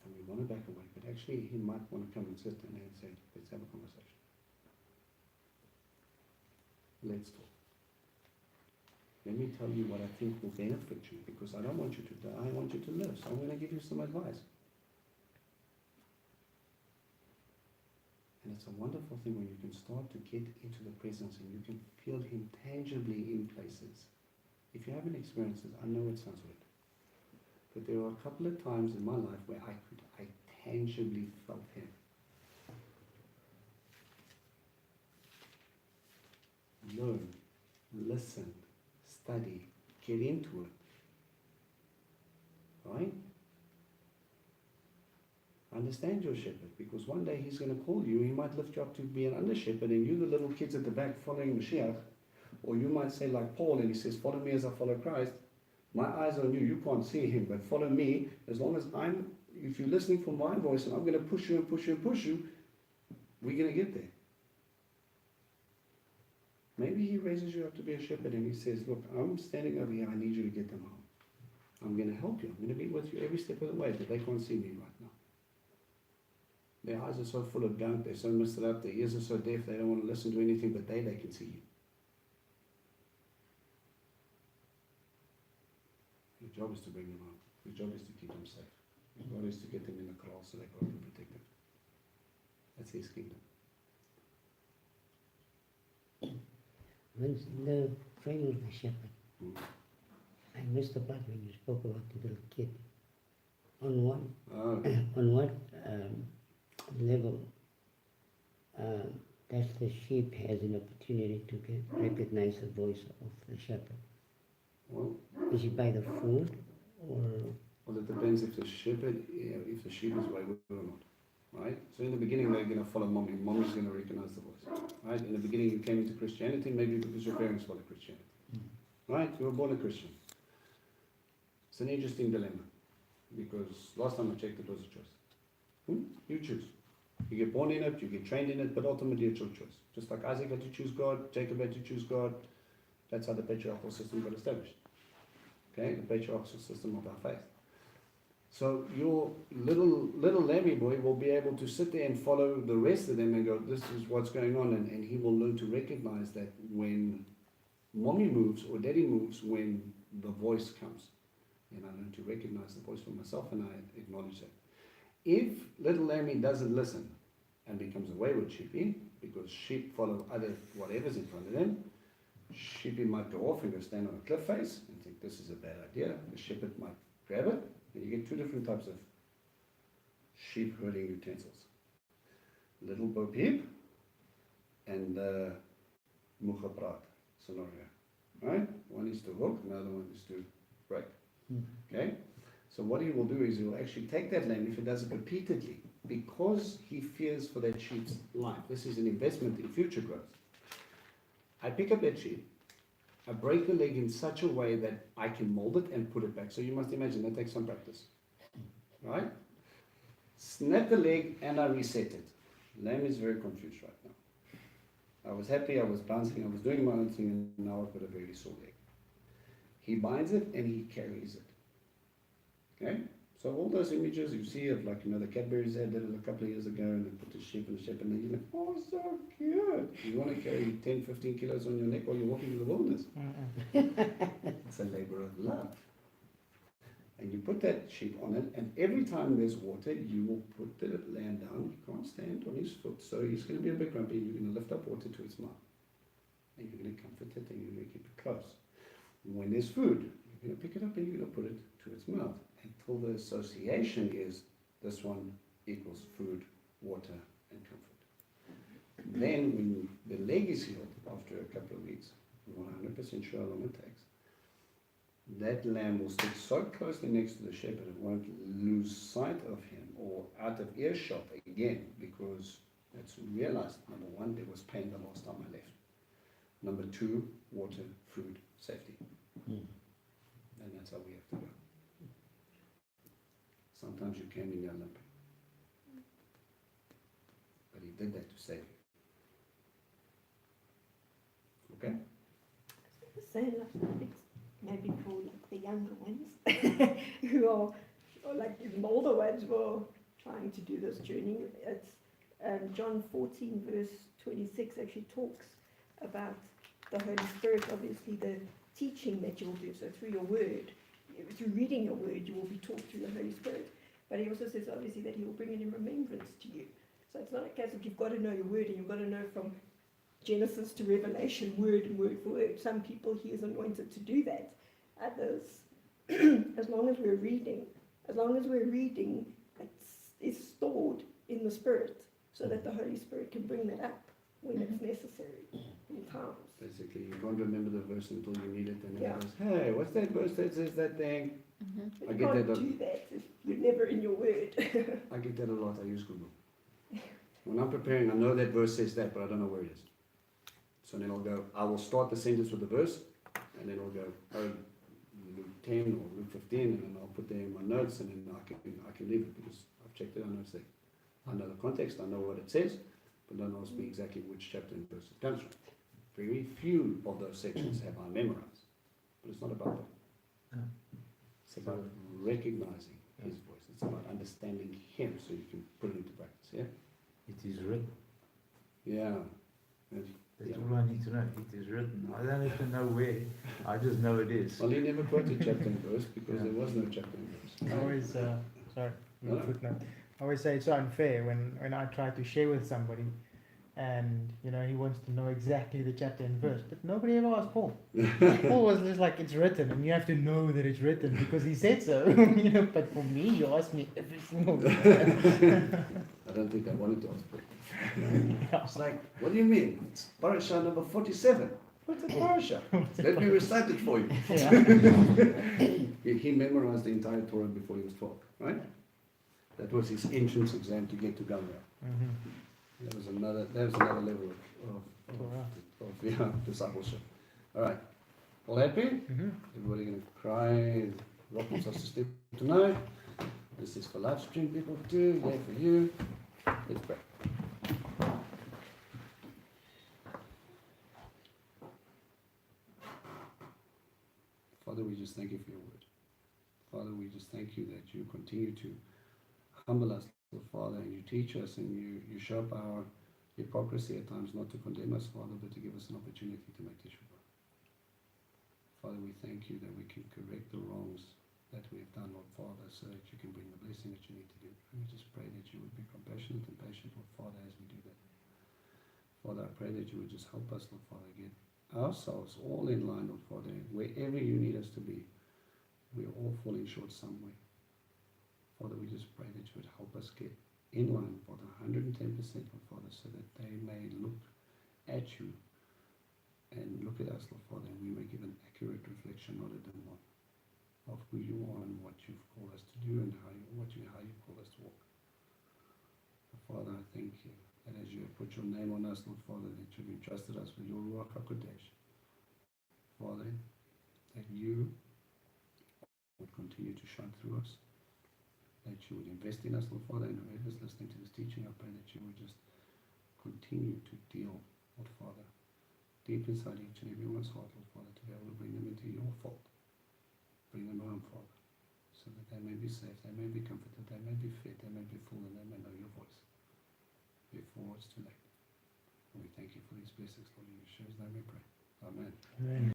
And we want to back away, but actually he might want to come and sit and say, let's have a conversation. Let's talk. Let me tell you what I think will benefit you, because I don't want you to die, I want you to live. So I'm going to give you some advice. And it's a wonderful thing when you can start to get into the presence and you can feel him tangibly in places. If you haven't experienced it, I know it sounds weird, but there were a couple of times in my life where I tangibly felt him. Learn, listen, study, get into it. Right? Understand your shepherd, because one day he's going to call you. He might lift you up to be an under shepherd, and you, the little kids at the back, following Mashiach. Or you might say like Paul, and he says, follow me as I follow Christ. My eyes are on you. You can't see him, but follow me. As long as if you're listening for my voice, and I'm going to push you and push you and push you, we're going to get there. Maybe he raises you up to be a shepherd, and he says, look, I'm standing over here. I need you to get them home. I'm going to help you. I'm going to be with you every step of the way, but they can't see me right now. Their eyes are so full of gunk, they're so messed up, their ears are so deaf, they don't want to listen to anything, but they can see you. Your job is to bring them home. Your job is to keep them safe. Your job is to get them in the corral so that God can protect them. That's his kingdom. When the frame of the shepherd, I missed the part when you spoke about the little kid. On what, on what level does the sheep has an opportunity to recognize the voice of the shepherd? Well, is it by the food, or? Well, it depends if the sheep is wayward or not. Right? So in the beginning they're going to follow mommy. Mommy's going to recognize the voice. Right? In the beginning you came into Christianity, maybe because your parents followed Christianity. Right? You were born a Christian. It's an interesting dilemma, because last time I checked it was a choice. You choose. You get born in it, you get trained in it, but ultimately it's your choice. Just like Isaac had to choose God, Jacob had to choose God. That's how the patriarchal system got established. Okay, the patriarchal system of our faith. So your little lammy boy will be able to sit there and follow the rest of them and go, this is what's going on, and he will learn to recognize that when mommy moves or daddy moves, when the voice comes. And I learn to recognize the voice for myself, and I acknowledge that. If little lammy doesn't listen and becomes a wayward sheepy, because sheep follow other whatever's in front of them, sheepy might go off and go stand on a cliff face and think this is a bad idea. The shepherd might grab it get two different types of sheep herding utensils. Little bo peep and the muchaprat scenario. Right? One is to hook, another one is to break. Okay? So what he will do is he will actually take that lamb, if he does it repeatedly, because he fears for that sheep's life. This is an investment in future growth. I pick up that sheep, I break the leg in such a way that I can mold it and put it back. So you must imagine that takes some practice. Right? Snap the leg and I reset it. Lamb is very confused right now. I was happy, I was bouncing, I was doing my own thing, and now I've got a very sore leg. He binds it and he carries it. Okay? So all those images you see of, like, the Cadbury's ad did it a couple of years ago, and they put the sheep and then you're like, oh, so cute. You want to carry 10, 15 kilos on your neck while you're walking through the wilderness. It's a labor of love. And you put that sheep on it, and every time there's water, you will put the lamb down. He can't stand on his foot, so he's going to be a bit grumpy. You're going to lift up water to its mouth. And you're going to comfort it, and you're going to keep it close. When there's food, you're going to pick it up and you're going to put it to its mouth, until the association is this one equals food, water, and comfort. Then when the leg is healed after a couple of weeks, I'm 100% sure how long it takes, that lamb will stick so closely next to the shepherd it won't lose sight of him or out of earshot again, because it's realized, number one, there was pain the last time I left. Number two, water, food, safety. And that's how we have to go. Sometimes you can in your limp. But he did that to save you. Okay? Saying like it's maybe for like the younger ones who are, or like the older ones who are trying to do this journey. It's John 14 verse 26 actually talks about the Holy Spirit, obviously the teaching that you'll do. So through your word, through reading your word, you will be taught through the Holy Spirit. But he also says obviously that he will bring it in remembrance to you. So it's not a case of you've got to know your word and you've got to know from Genesis to Revelation, word and word for word. Some people he is anointed to do that. Others, as long as we're reading, it's stored in the Spirit so that the Holy Spirit can bring that up when it's necessary in times. Basically, you can't remember the verse until you need it, and then Yeah. it goes, hey, what's that verse that says that thing? But I you get can't that. do that if you're never in your word. I get that a lot. I use Google. When I'm preparing, I know that verse says that, but I don't know where it is. So then I'll go, I will start the sentence with the verse, and then I'll go, oh, Luke 10 or Luke 15, and then I'll put there in my notes, and then I can leave it because I've checked it, I know it's there. I know the context, I know what it says, but don't ask me exactly which chapter and verse it comes from. Very few of those sections have I memorized, but it's not about that. No. It's about recognizing his voice. It's about understanding him so you can put it into practice. Yeah? It is written. Yeah. That's all I need to know. It is written. I don't have to know where. I just know it is. Well, he never quoted chapter and verse because there was no chapter and verse. I always, sorry, No, no. footnote. I always say it's so unfair when I try to share with somebody and, he wants to know exactly the chapter and verse, but nobody ever asked Paul. Paul was just like, it's written, and you have to know that it's written because he said so, but for me, you ask me every single time. I don't think I wanted to ask Paul. Yeah. It's like, what do you mean? It's parasha number 47. What's a parasha? Let me recite it for you. Yeah. He memorized the entire Torah before he was 12, right? That was his entrance exam to get to Galilee. Mhm. That was another level of discipleship. All right. All happy? Mhm. Everybody going to cry, rock themselves to sleep tonight. This is for live stream people too. Yay for you. Let's pray. Father, we just thank you for your word. Father, we just thank you that you continue to humble us, Lord Father, and you teach us and you show up our hypocrisy at times, not to condemn us, Father, but to give us an opportunity to make teshuvah. Father, we thank you that we can correct the wrongs that we have done, Lord Father, so that you can bring the blessing that you need to do. And we just pray that you would be compassionate and patient, Lord Father, as we do that. Father, I pray that you would just help us, Lord Father, get ourselves all in line, Lord Father, wherever you need us to be. We are all falling short some way. Father, we just pray that you would help us get in line, Father, 110%, Lord Father, so that they may look at you and look at us, Lord Father, and we may give an accurate reflection, not a dim one, of who you are and what you've called us to do and how you call us to walk. Father, I thank you that as you have put your name on us, Lord Father, that you've entrusted us with your Ruach HaKodesh, Father, that you would continue to shine through us, that you would invest in us, Lord Father, and whoever's listening to this teaching, I pray that you would just continue to deal, Lord Father, deep inside each and everyone's heart, Lord Father, to be able to bring them into your fold, bring them home, Father, so that they may be safe, they may be comforted, they may be fed, they may be full, and they may know your voice before it's too late. And we thank you for these blessings, Lord. In Yeshua's name we pray. Amen. Amen.